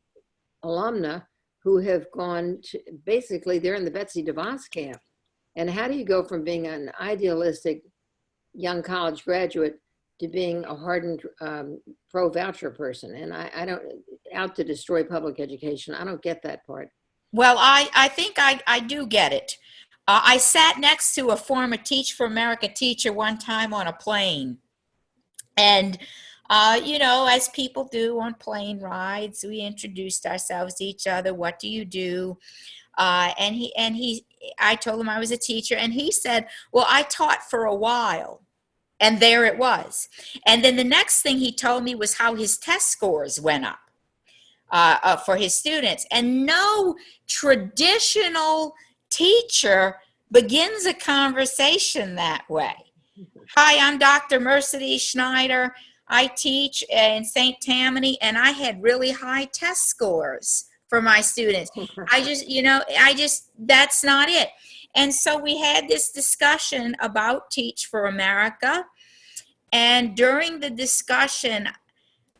alumna who have gone to, basically they're in the Betsy DeVos camp. And how do you go from being an idealistic young college graduate to being a hardened pro voucher person? And I don't, out to destroy public education. I don't get that part. Well, I think I do get it. I sat next to a former Teach for America teacher one time on a plane. And as people do on plane rides, we introduced ourselves to each other. What do you do? I told him I was a teacher, and he said, well, I taught for a while. And there it was. And then the next thing he told me was how his test scores went up for his students. And no traditional teacher begins a conversation that way. Hi, I'm Dr. Mercedes Schneider. I teach in St. Tammany, and I had really high test scores for my students. That's not it. And so we had this discussion about Teach for America. And during the discussion,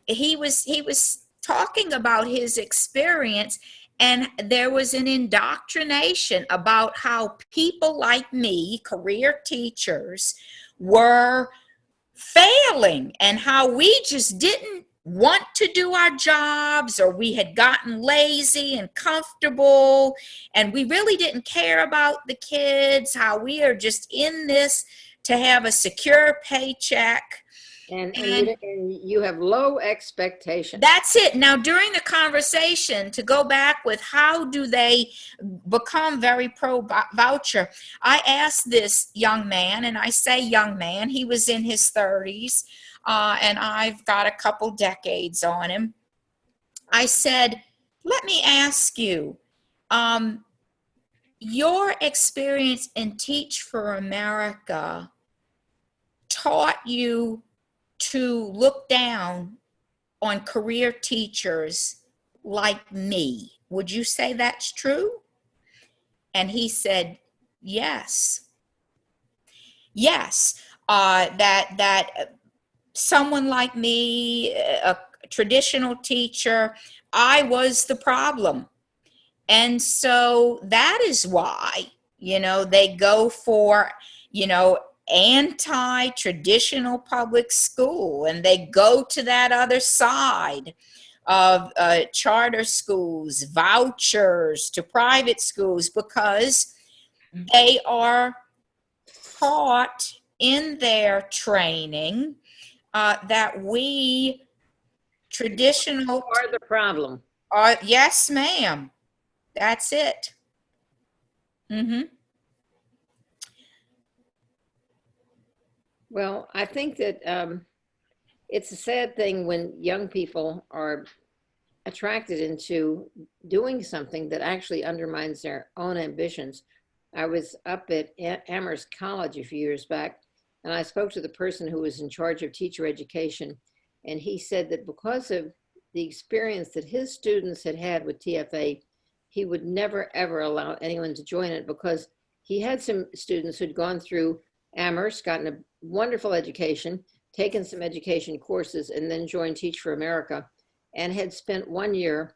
he was talking about his experience, and there was an indoctrination about how people like me, career teachers, were failing, and how we just didn't want to do our jobs, or we had gotten lazy and comfortable, and we really didn't care about the kids, how we are just in this to have a secure paycheck. And you have low expectations. That's it. Now, during the conversation, to go back with how do they become very pro-voucher, I asked this young man, and I say young man, he was in his 30s, and I've got a couple decades on him. I said, let me ask you, your experience in Teach for America taught you to look down on career teachers like me. Would you say that's true? And he said, yes. Yes, that someone like me, a traditional teacher, I was the problem. And so that is why, they go for anti-traditional public school, and they go to that other side of charter schools, vouchers to private schools, because they are taught in their training that we traditional Are the problem. yes, ma'am. That's it. Well, I think that it's a sad thing when young people are attracted into doing something that actually undermines their own ambitions. I was up at Amherst College a few years back, and I spoke to the person who was in charge of teacher education, and he said that because of the experience that his students had had with TFA, he would never ever allow anyone to join it, because he had some students who'd gone through Amherst, gotten a wonderful education, taken some education courses, and then joined Teach for America, and had spent 1 year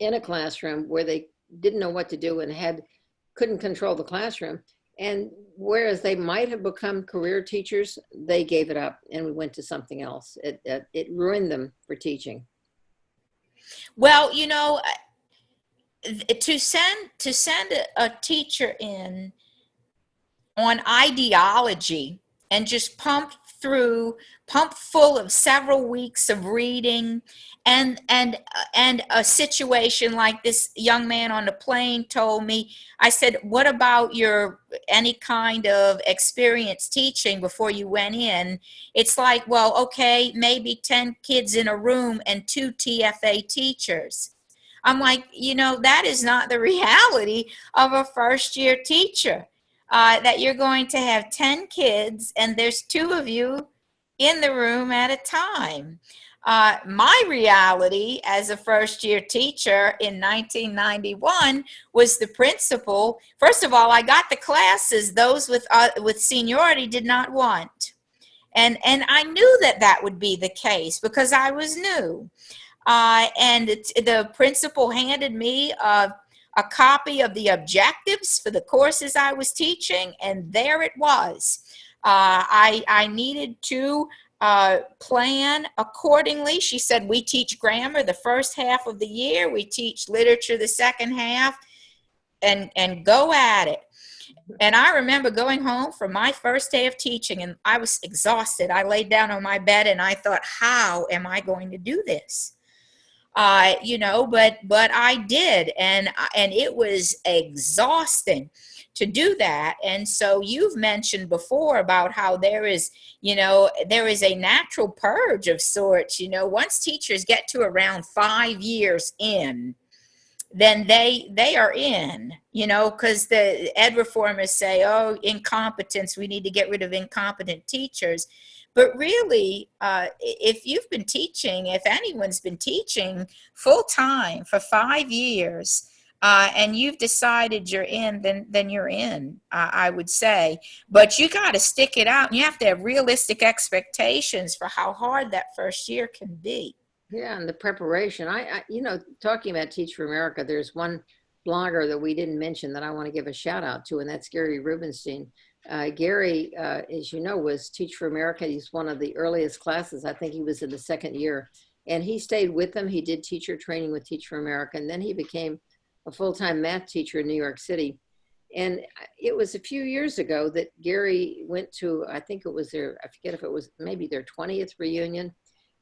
in a classroom where they didn't know what to do and couldn't control the classroom. And whereas they might have become career teachers, they gave it up and we went to something else. It ruined them for teaching. Well, to send a teacher in on ideology and just pump full of several weeks of reading, and a situation like this young man on the plane told me. I said, what about your any kind of experience teaching before you went in? It's like, well, okay, maybe 10 kids in a room and 2 TFA teachers. I'm like, that is not the reality of a first year teacher. That you're going to have 10 kids and there's 2 of you in the room at a time. My reality as a first year teacher in 1991 was the principal. First of all, I got the classes those with seniority did not want. And I knew that would be the case because I was new. And the principal handed me a copy of the objectives for the courses I was teaching, and there it was. I needed to plan accordingly. She said, we teach grammar the first half of the year, we teach literature the second half, and go at it. And I remember going home from my first day of teaching, and I was exhausted. I laid down on my bed and I thought, how am I going to do this? But I did, and it was exhausting to do that. And so you've mentioned before about how there is a natural purge of sorts. Once teachers get to around 5 years in, then they are in, because the ed reformers say, oh, incompetence, we need to get rid of incompetent teachers. But really, if anyone's been teaching full time for 5 years, and you've decided you're in, then you're in, I would say. But you got to stick it out, and you have to have realistic expectations for how hard that first year can be. Yeah, and the preparation. I talking about Teach for America, there's one blogger that we didn't mention that I want to give a shout out to, and that's Gary Rubenstein. Gary, as you know, was Teach for America. He's one of the earliest classes. I think he was in the second year, and he stayed with them. He did teacher training with Teach for America, and then he became a full-time math teacher in New York City. And it was a few years ago that Gary went to, I think it was I forget if it was maybe their 20th reunion,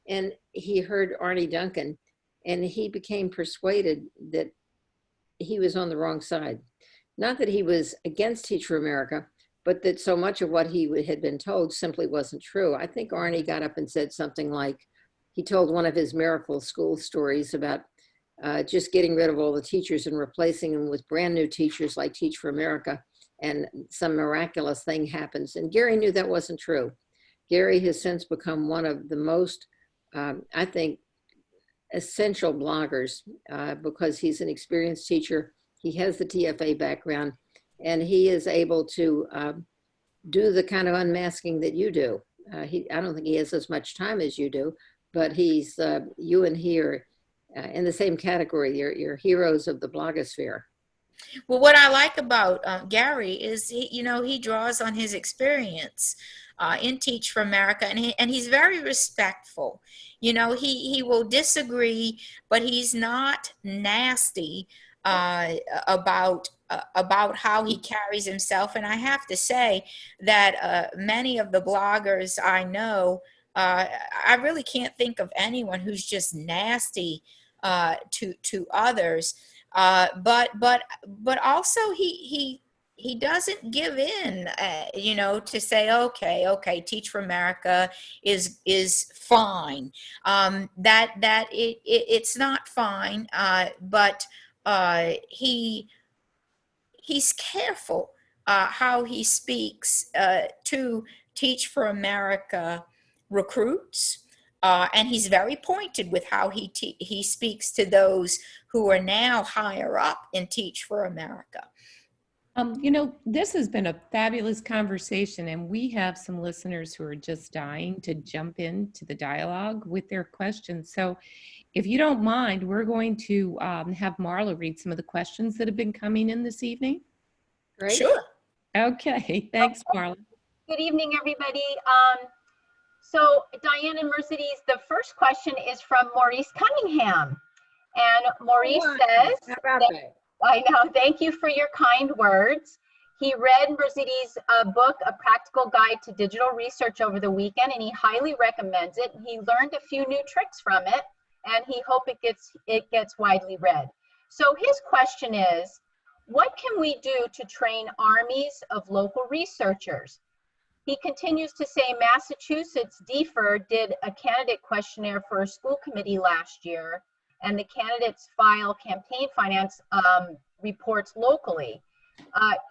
and he heard Arnie Duncan, and he became persuaded that he was on the wrong side. Not that he was against Teach for America, but that so much of what he had been told simply wasn't true. I think Arnie got up and said something like, he told one of his miracle school stories about just getting rid of all the teachers and replacing them with brand new teachers like Teach for America, and some miraculous thing happens. And Gary knew that wasn't true. Gary has since become one of the most, I think, essential bloggers because he's an experienced teacher. He has the TFA background, and he is able to do the kind of unmasking that you do. I don't think he has as much time as you do, but you and he are in the same category. You're heroes of the blogosphere. Well, what I like about Gary is he draws on his experience in Teach for America, and he's very respectful. He will disagree, but he's not nasty about how he carries himself. And I have to say that many of the bloggers I know, I really can't think of anyone who's just nasty to others. But also he doesn't give in, to say, okay, Teach for America is fine. It's not fine, but he's careful how he speaks to Teach for America recruits. And he's very pointed with how he speaks to those who are now higher up in Teach for America. This has been a fabulous conversation, and we have some listeners who are just dying to jump into the dialogue with their questions. So if you don't mind, we're going to have Marla read some of the questions that have been coming in this evening. Great. Sure. Okay, thanks, Marla. Good evening, everybody. So Diane and Mercedes, the first question is from Maurice Cunningham. And Maurice says, how about that? I know, thank you for your kind words. He read Mercedes' book, A Practical Guide to Digital Research over the weekend, and he highly recommends it. He learned a few new tricks from it, and he hopes it gets widely read. So his question is, what can we do to train armies of local researchers? He continues to say Massachusetts DFER did a candidate questionnaire for a school committee last year, and the candidates file campaign finance reports locally.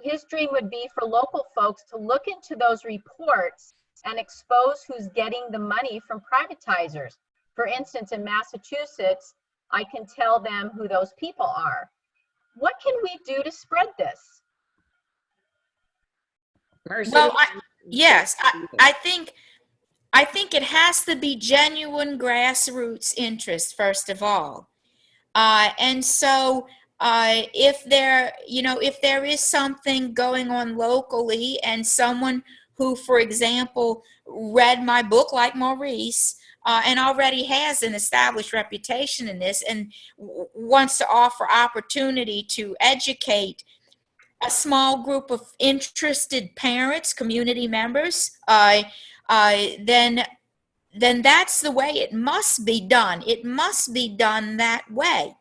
His dream would be for local folks to look into those reports and expose who's getting the money from privatizers. For instance, in Massachusetts, I can tell them who those people are. What can we do to spread this? Mercedes? Well, yes, I think it has to be genuine grassroots interest, first of all. And so if there is something going on locally, and someone who, for example, read my book like Maurice, and already has an established reputation in this, and wants to offer opportunity to educate a small group of interested parents, community members, then that's the way it must be done. It must be done that way.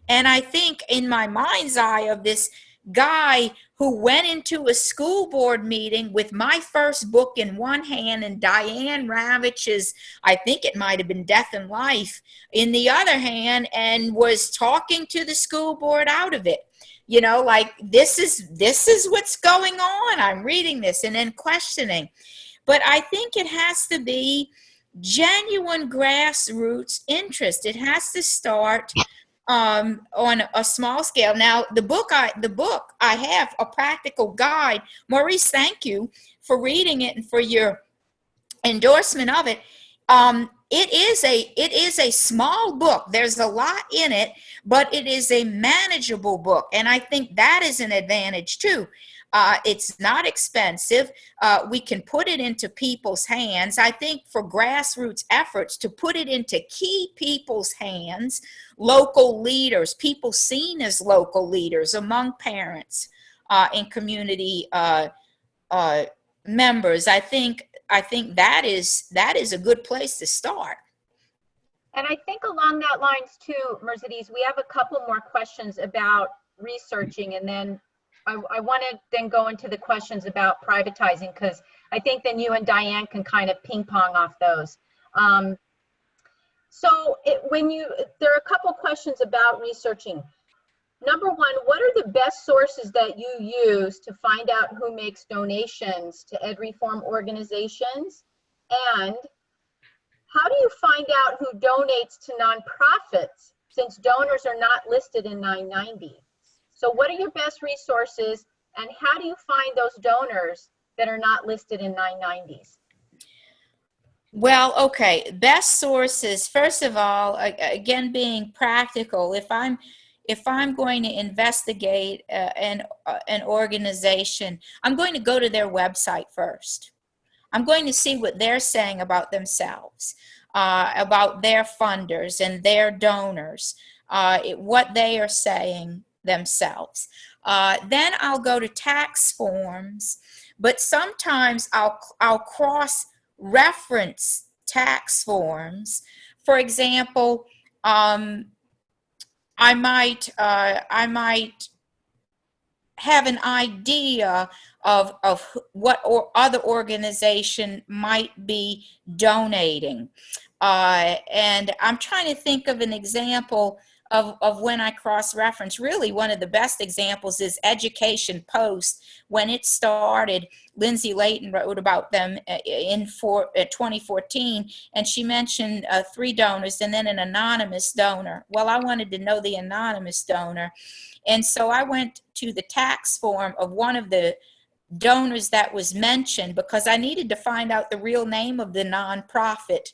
And I think in my mind's eye of this guy who went into a school board meeting with my first book in one hand and Diane Ravitch's, I think it might have been Death and Life, in the other hand, and was talking to the school board out of it. Like, this is what's going on. I'm reading this, and then questioning. But I think it has to be genuine grassroots interest. It has to start on a small scale. Now, the book I have, A Practical Guide. Maurice, thank you for reading it and for your endorsement of it. It is a small book. There's a lot in it, but it is a manageable book, and I think that is an advantage too. It's not expensive. We can put it into people's hands. I think for grassroots efforts, to put it into key people's hands, local leaders, people seen as local leaders among parents and community members, I think that is a good place to start. And I think along that lines too, Mercedes, we have a couple more questions about researching, and then I want to then go into the questions about privatizing, because I think then you and Diane can kind of ping pong off those. There are a couple questions about researching. Number one, what are the best sources that you use to find out who makes donations to ed reform organizations? And how do you find out who donates to nonprofits, since donors are not listed in 990? So what are your best resources, and how do you find those donors that are not listed in 990s? Well, okay, best sources, first of all, again, being practical, if I'm if I'm going to investigate an organization, I'm going to go to their website first. I'm going to see what they're saying about themselves, about their funders and their donors, what they are saying themselves. Then I'll go to tax forms, but sometimes I'll cross-reference tax forms. For example, I might have an idea of what or other organization might be donating. And I'm trying to think of an example of when I cross-reference. Really, one of the best examples is Education Post. When it started, Lindsay Layton wrote about them in 2014, and she mentioned 3 donors and then an anonymous donor. Well, I wanted to know the anonymous donor. And so I went to the tax form of one of the donors that was mentioned because I needed to find out the real name of the nonprofit.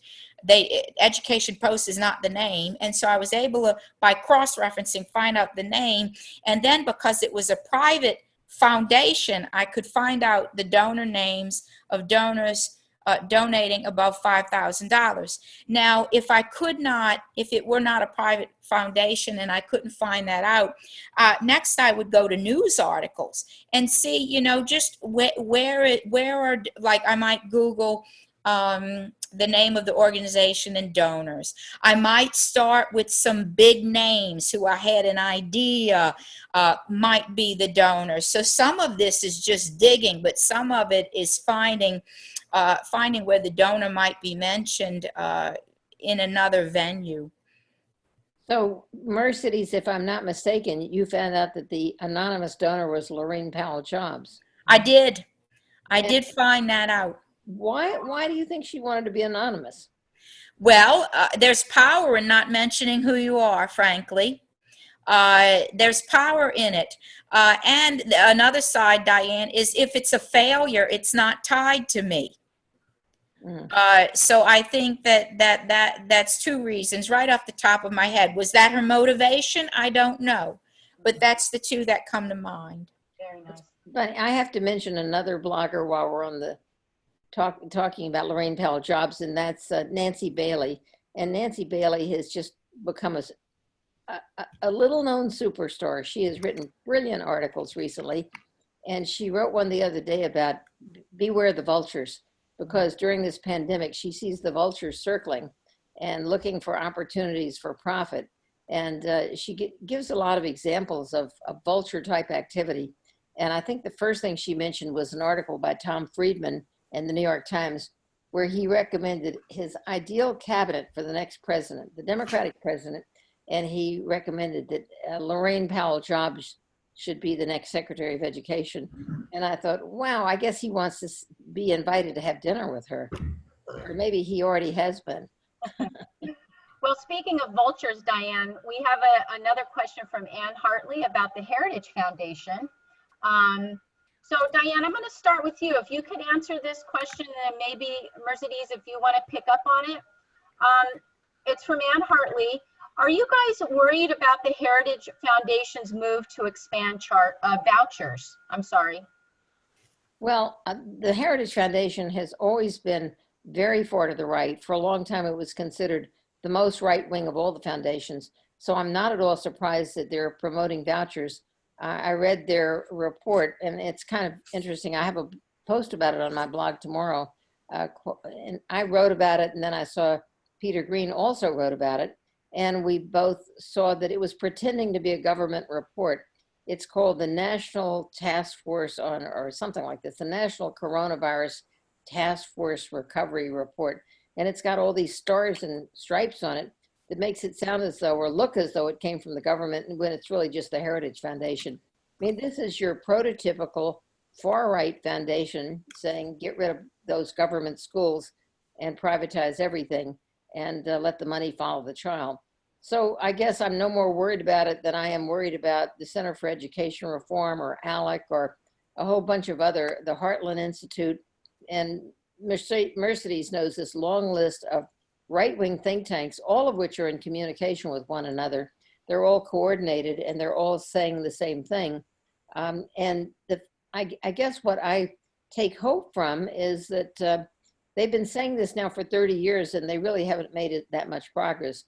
Education Post is not the name. And so I was able to, by cross-referencing, find out the name. And then because it was a private foundation, I could find out the donor names of donors donating above $5,000. Now, if it were not a private foundation and I couldn't find that out, next I would go to news articles and see, just where are, like I might Google the name of the organization and donors. I might start with some big names who I had an idea might be the donors. So some of this is just digging, but some of it is finding where the donor might be mentioned in another venue. So, Mercedes, if I'm not mistaken, you found out that the anonymous donor was Lorraine Powell Jobs. I did find that out. Why do you think she wanted to be anonymous? Well, there's power in not mentioning who you are, frankly. There's power in it. And another side, Diane, is if it's a failure, it's not tied to me. So I think that's 2 reasons right off the top of my head. Was that her motivation? I don't know, but that's the 2 that come to mind. Very nice. But I have to mention another blogger while we're on the talking about Lorraine Powell Jobs, and that's Nancy Bailey. And Nancy Bailey has just become a little known superstar. She has written brilliant articles recently, and she wrote one the other day about beware the vultures, because during this pandemic, she sees the vultures circling and looking for opportunities for profit. And she gives a lot of examples of vulture type activity. And I think the first thing she mentioned was an article by Tom Friedman in the New York Times, where he recommended his ideal cabinet for the next president, the Democratic president. And he recommended that Lorraine Powell Jobs should be the next Secretary of Education. And I thought, wow, I guess he wants to be invited to have dinner with her. Or maybe he already has been. Well, speaking of vultures, Diane, we have another question from Ann Hartley about the Heritage Foundation. So Diane, I'm going to start with you. If you could answer this question, and then maybe Mercedes, if you want to pick up on it. It's from Ann Hartley. Are you guys worried about the Heritage Foundation's move to expand vouchers? I'm sorry. Well, the Heritage Foundation has always been very far to the right. For a long time, it was considered the most right-wing of all the foundations. So I'm not at all surprised that they're promoting vouchers. I read their report, and it's kind of interesting. I have a post about it on my blog tomorrow. And I wrote about it, and then I saw Peter Green also wrote about it. And we both saw that it was pretending to be a government report. It's called the National Task Force on, or something like this, the National Coronavirus Task Force Recovery Report. And it's got all these stars and stripes on it that makes it sound as though, or look as though it came from the government, when it's really just the Heritage Foundation. I mean, this is your prototypical far-right foundation saying, get rid of those government schools and privatize everything and let the money follow the child. So I guess I'm no more worried about it than I am worried about the Center for Education Reform or ALEC or a whole bunch of other, the Heartland Institute. And Mercedes knows this long list of right-wing think tanks, all of which are in communication with one another. they're all coordinated and they're all saying the same thing. I guess what I take hope from is that they've been saying this now for 30 years and they really haven't made it that much progress.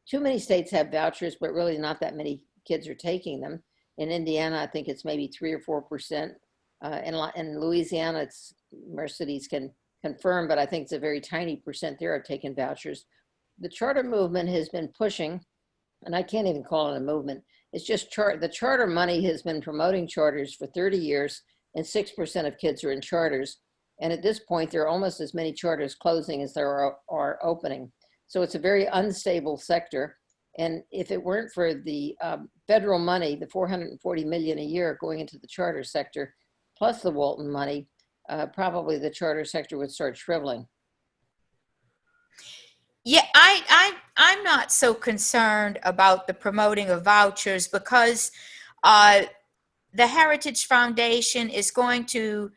Too many states have vouchers, but really not that many kids are taking them. In Indiana, I think it's maybe 3 or 4%. In Louisiana, it's Mercedes can confirm, but I think it's a very tiny percent there are taking vouchers. The charter movement has been pushing, and I can't even call it a movement. It's just the charter money has been promoting charters for 30 years, and 6% of kids are in charters. And at this point, there are almost as many charters closing as there are opening. So it's a very unstable sector. And if it weren't for the federal money, the $440 million a year going into the charter sector, plus the Walton money, probably the charter sector would start shriveling. Yeah, I'm not so concerned about the promoting of vouchers because the Heritage Foundation is going to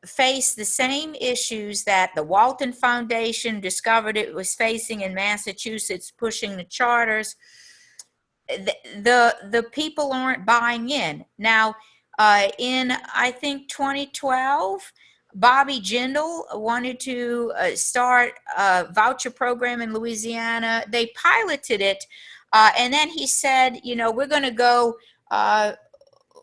face the same issues that the Walton Foundation discovered it was facing in Massachusetts, pushing the charters. The people aren't buying in. Now, in, I think, 2012, Bobby Jindal wanted to start a voucher program in Louisiana. They piloted it, and then he said, you know, we're going to go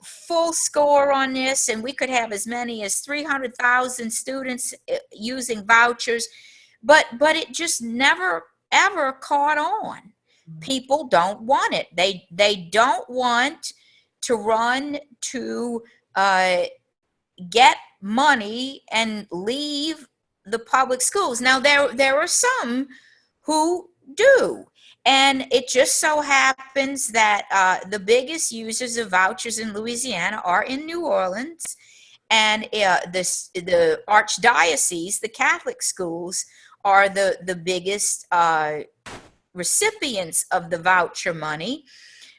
full score on this, and we could have as many as 300,000 students using vouchers, but it just never ever caught on. People don't want it. They don't want to run to get money and leave the public schools. Now there are some who do. And it just so happens that the biggest users of vouchers in Louisiana are in New Orleans, and the archdiocese, the Catholic schools, are the biggest recipients of the voucher money.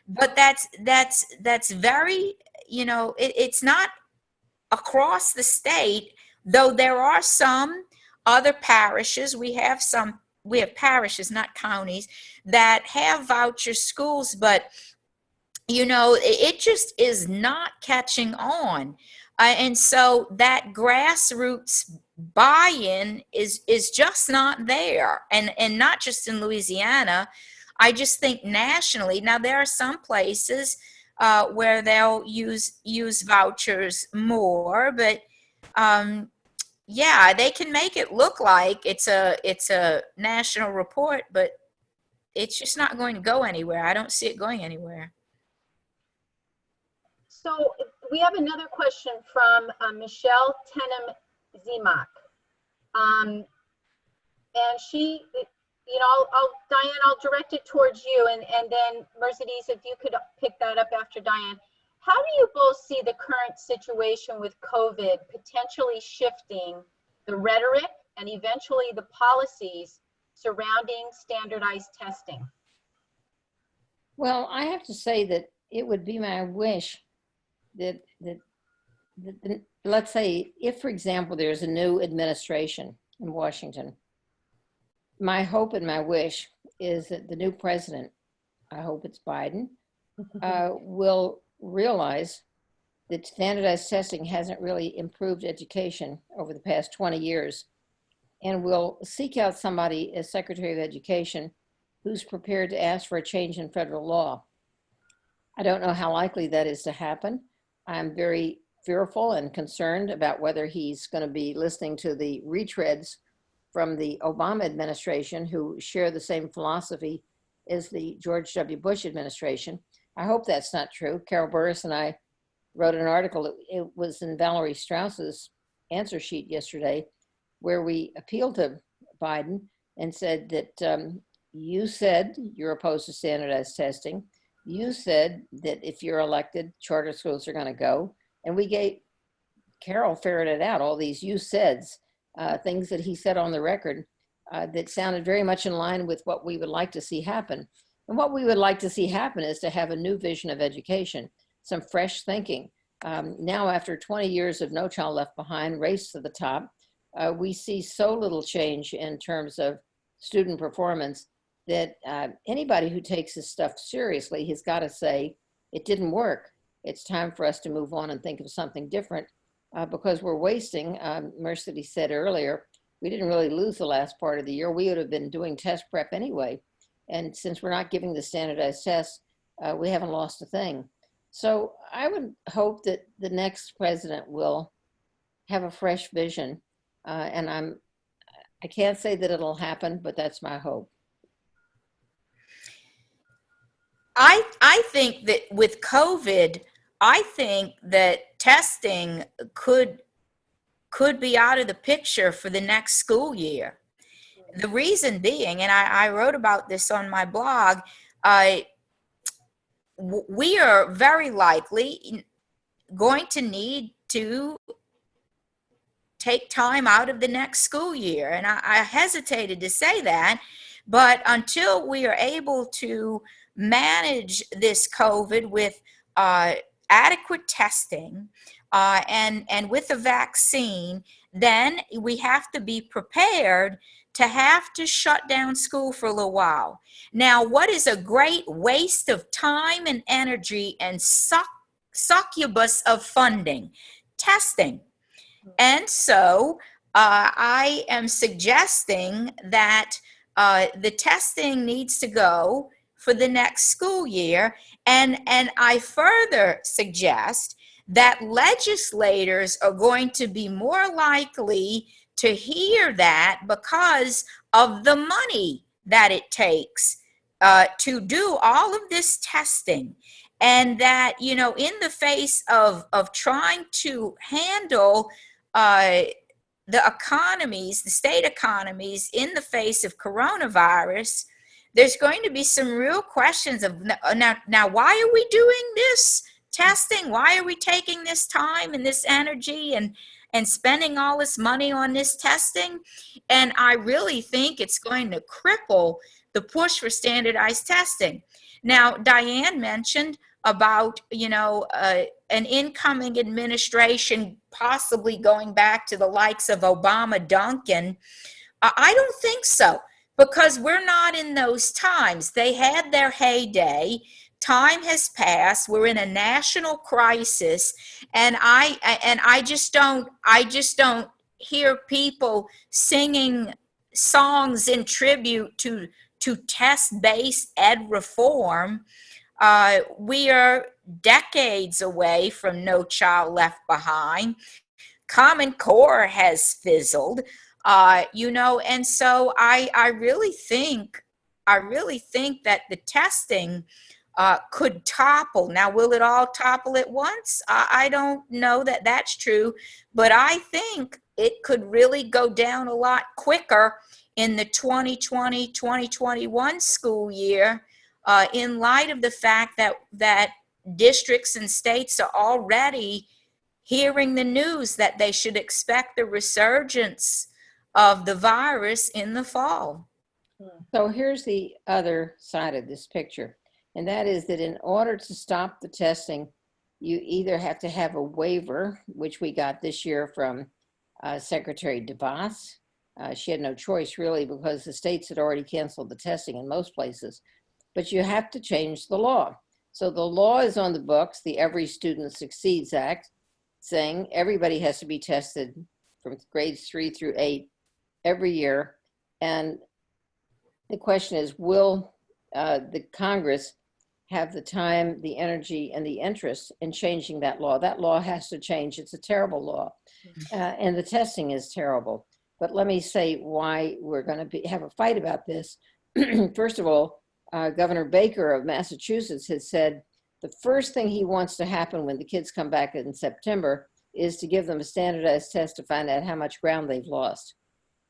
But that's very, you know, it's not across the state, though there are some other parishes. We have parishes, not counties, that have voucher schools, but you know, it just is not catching on. And so that grassroots buy-in is just not there. And not just in Louisiana, I just think nationally. Now, there are some places where they'll use vouchers more, but yeah, they can make it look like it's a national report, but it's just not going to go anywhere. I don't see it going anywhere. So we have another question from Michelle Tenem Zimak. And she, you know, Diane, I'll direct it towards you, and then Mercedes, if you could pick that up after Diane. How do you both see the current situation with COVID potentially shifting the rhetoric and eventually the policies surrounding standardized testing? Well, I have to say that it would be my wish that let's say, if, for example, there's a new administration in Washington, my hope and my wish is that the new president, I hope it's Biden, will realize that standardized testing hasn't really improved education over the past 20 years, and will seek out somebody as Secretary of Education who's prepared to ask for a change in federal law. I don't know how likely that is to happen. I'm very fearful and concerned about whether he's going to be listening to the retreads from the Obama administration, who share the same philosophy as the George W. Bush administration. I hope that's not true. Carol Burris and I wrote an article, it was in Valerie Strauss's answer sheet yesterday, where we appealed to Biden and said that you said you're opposed to standardized testing. You said that if you're elected, charter schools are going to go. And we gave, Carol ferreted out all these you saids, things that he said on the record that sounded very much in line with what we would like to see happen. And what we would like to see happen is to have a new vision of education, some fresh thinking. Now, after 20 years of No Child Left Behind, Race to the Top, we see so little change in terms of student performance that anybody who takes this stuff seriously has got to say, it didn't work. It's time for us to move on and think of something different because we're wasting, Mercedes said earlier, we didn't really lose the last part of the year. We would have been doing test prep anyway. And since we're not giving the standardized tests, we haven't lost a thing. So I would hope that the next president will have a fresh vision. And I can't say that it'll happen, but that's my hope. I think that with COVID, I think that testing could be out of the picture for the next school year. The reason being, and I wrote about this on my blog, we are very likely going to need to take time out of the next school year. And I hesitated to say that, but until we are able to manage this COVID with adequate testing and with a vaccine, then we have to be prepared to have to shut down school for a little while. Now, what is a great waste of time and energy and succubus of funding? Testing. And so I am suggesting that the testing needs to go for the next school year. And I further suggest that legislators are going to be more likely to hear that because of the money that it takes to do all of this testing. And that, you know, in the face of trying to handle the economies, the state economies in the face of coronavirus, there's going to be some real questions of now why are we doing this testing? Why are we taking this time and this energy and spending all this money on this testing? And I really think it's going to cripple the push for standardized testing. Now, Diane mentioned about, you know, an incoming administration possibly going back to the likes of Obama, Duncan. I don't think so, because we're not in those times. They had their heyday. Time has passed. We're in a national crisis, and I just don't hear people singing songs in tribute to test-based ed reform. We are decades away from No Child Left Behind. Common Core has fizzled, you know, and so I really think that the testing could topple. Now, will it all topple at once? I don't know that that's true, but I think it could really go down a lot quicker in the 2020-2021 school year, in light of the fact that districts and states are already hearing the news that they should expect a resurgence of the virus in the fall. So here's the other side of this picture, and that is that in order to stop the testing, you either have to have a waiver, which we got this year from Secretary DeVos. She had no choice really because the states had already canceled the testing in most places, but you have to change the law. So the law is on the books, the Every Student Succeeds Act, saying everybody has to be tested from grades 3 through 8 every year. And the question is, will the Congress have the time, the energy, and the interest in changing that law? That law has to change. It's a terrible law. And the testing is terrible. But let me say why we're going to have a fight about this. First of all, Governor Baker of Massachusetts has said the first thing he wants to happen when the kids come back in September is to give them a standardized test to find out how much ground they've lost.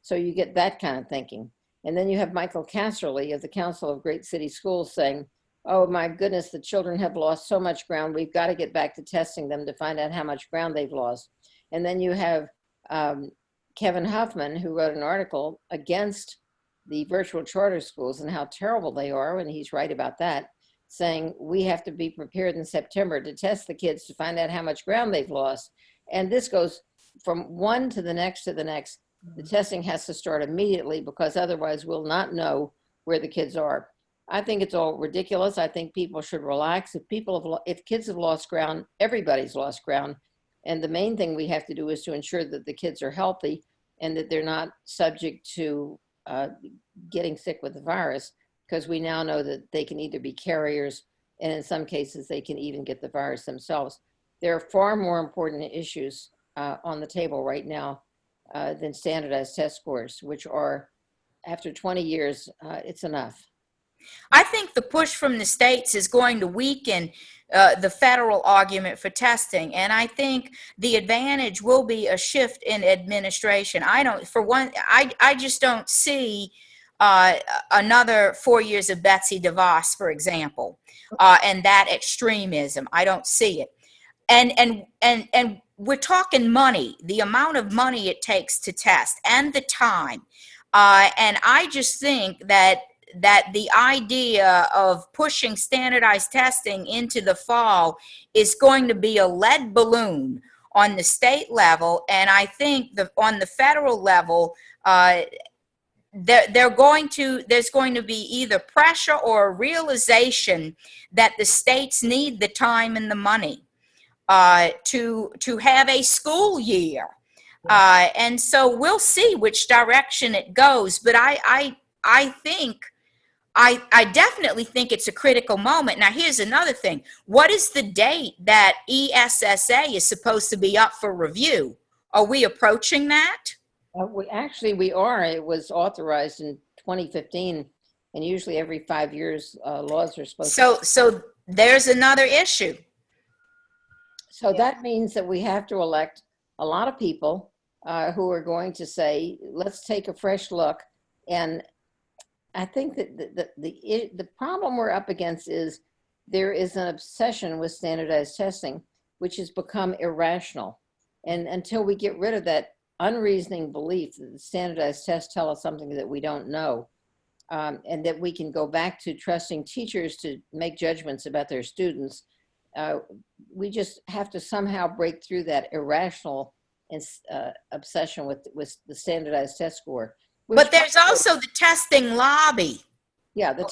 So you get that kind of thinking. And then you have Michael Casserly of the Council of Great City Schools saying, oh my goodness, the children have lost so much ground. We've got to get back to testing them to find out how much ground they've lost. And then you have Kevin Huffman, who wrote an article against the virtual charter schools and how terrible they are, and he's right about that, saying we have to be prepared in September to test the kids to find out how much ground they've lost. And this goes from one to the next to the next. The testing has to start immediately because otherwise we'll not know where the kids are. I think it's all ridiculous. I think people should relax. If kids have lost ground, everybody's lost ground. And the main thing we have to do is to ensure that the kids are healthy and that they're not subject to getting sick with the virus, because we now know that they can either be carriers, and in some cases they can even get the virus themselves. There are far more important issues on the table right now than standardized test scores, which are, after 20 years, it's enough. I think the push from the states is going to weaken the federal argument for testing, and I think the advantage will be a shift in administration. I just don't see another 4 years of Betsy DeVos, for example, and that extremism. I don't see it. And we're talking money, the amount of money it takes to test and the time. And I just think that the idea of pushing standardized testing into the fall is going to be a lead balloon on the state level. And I think on the federal level, there's going to be either pressure or a realization that the states need the time and the money to have a school year. And so we'll see which direction it goes. But I definitely think it's a critical moment. Now, here's another thing. What is the date that ESSA is supposed to be up for review? Are we approaching that? We are. It was authorized in 2015, and usually every 5 years, laws are supposed to. So there's another issue. So that means that we have to elect a lot of people who are going to say, let's take a fresh look. And I think that the problem we're up against is there is an obsession with standardized testing, which has become irrational. And until we get rid of that unreasoning belief that the standardized tests tell us something that we don't know, and that we can go back to trusting teachers to make judgments about their students, we just have to somehow break through that irrational obsession with the standardized test score. But there's also the testing lobby. Yeah, the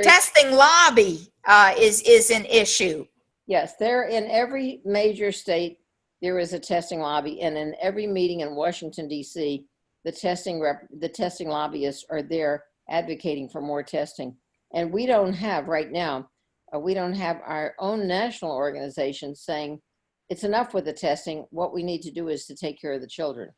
testing lobby is an issue. Yes, in every major state there is a testing lobby, and in every meeting in Washington D.C., the testing lobbyists are there advocating for more testing. And we don't have right now. We don't have our own national organization saying it's enough with the testing. What we need to do is to take care of the children.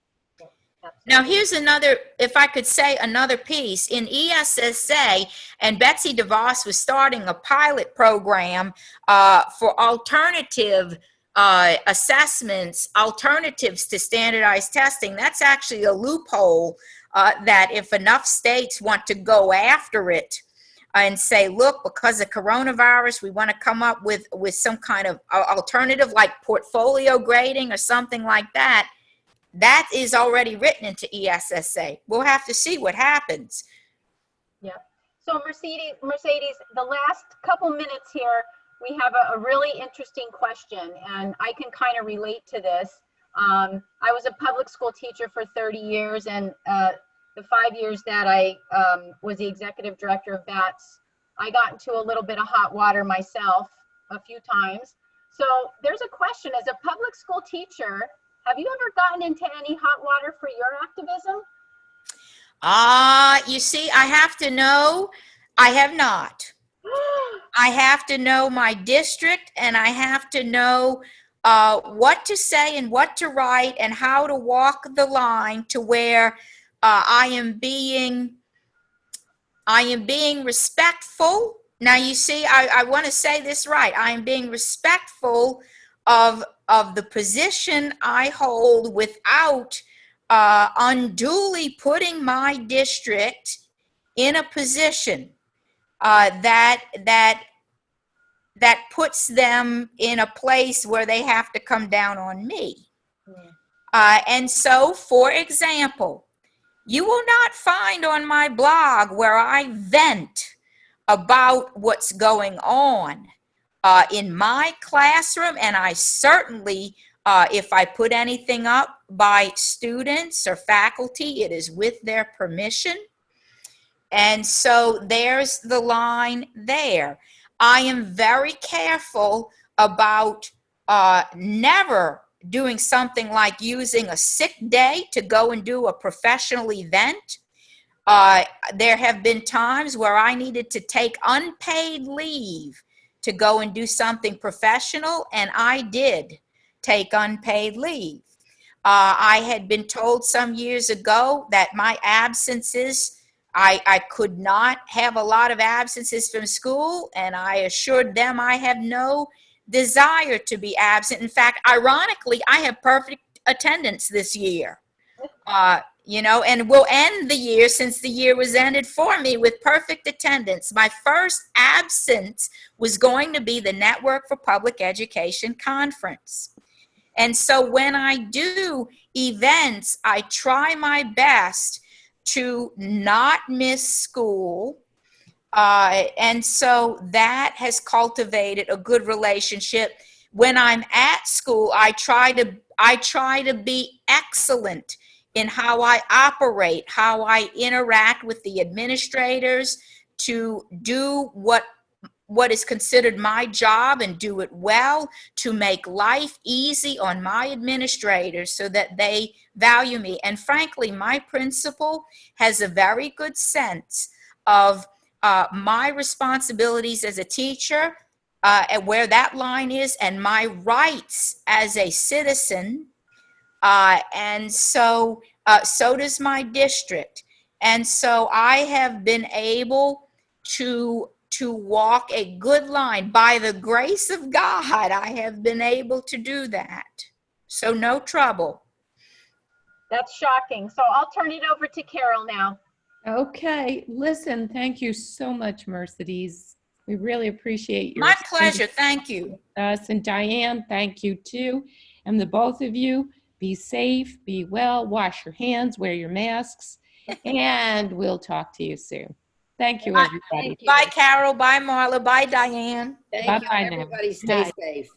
Now, here's another, if I could say another piece. In ESSA, and Betsy DeVos was starting a pilot program for alternative assessments, alternatives to standardized testing. That's actually a loophole that if enough states want to go after it and say, look, because of coronavirus, we want to come up with some kind of alternative like portfolio grading or something like that. That is already written into ESSA. We'll have to see what happens. Yeah. So Mercedes, the last couple minutes here, we have a really interesting question, and I can kind of relate to this. I was a public school teacher for 30 years, and the 5 years that I was the executive director of BATS, I got into a little bit of hot water myself a few times. So there's a question, as a public school teacher, have you ever gotten into any hot water for your activism? You see, I have to know. I have not. I have to know my district, and I have to know what to say and what to write and how to walk the line to where I am being respectful. Now, you see, I want to say this right. I am being respectful of the position I hold without unduly putting my district in a position that puts them in a place where they have to come down on me. And so, for example, you will not find on my blog where I vent about what's going on in my classroom, and I certainly, if I put anything up by students or faculty, it is with their permission. And so there's the line there. I am very careful about never doing something like using a sick day to go and do a professional event. There have been times where I needed to take unpaid leave to go and do something professional, and I did take unpaid leave. I had been told some years ago that my absences, I could not have a lot of absences from school, and I assured them I have no desire to be absent. In fact, ironically, I have perfect attendance this year. And we'll end the year, since the year was ended for me, with perfect attendance. My first absence was going to be the Network for Public Education conference. And so when I do events, I try my best to not miss school. And so that has cultivated a good relationship. When I'm at school, I try to be excellent in how I operate, how I interact with the administrators, to do what is considered my job and do it well, to make life easy on my administrators so that they value me. And frankly, my principal has a very good sense of my responsibilities as a teacher, and where that line is, and my rights as a citizen. And so does my district. And so I have been able to walk a good line. By the grace of God, I have been able to do that. So no trouble. That's shocking. So I'll turn it over to Carol now. Okay, listen, thank you so much, Mercedes. We really appreciate your My pleasure. Thank you. us. And Diane, thank you too. And the both of you, be safe, be well, wash your hands, wear your masks, and we'll talk to you soon. Thank you, everybody. Thank you. Bye, Carol. Bye, Marla. Bye, Diane. Thank Bye-bye you. now. Everybody stay Night. safe.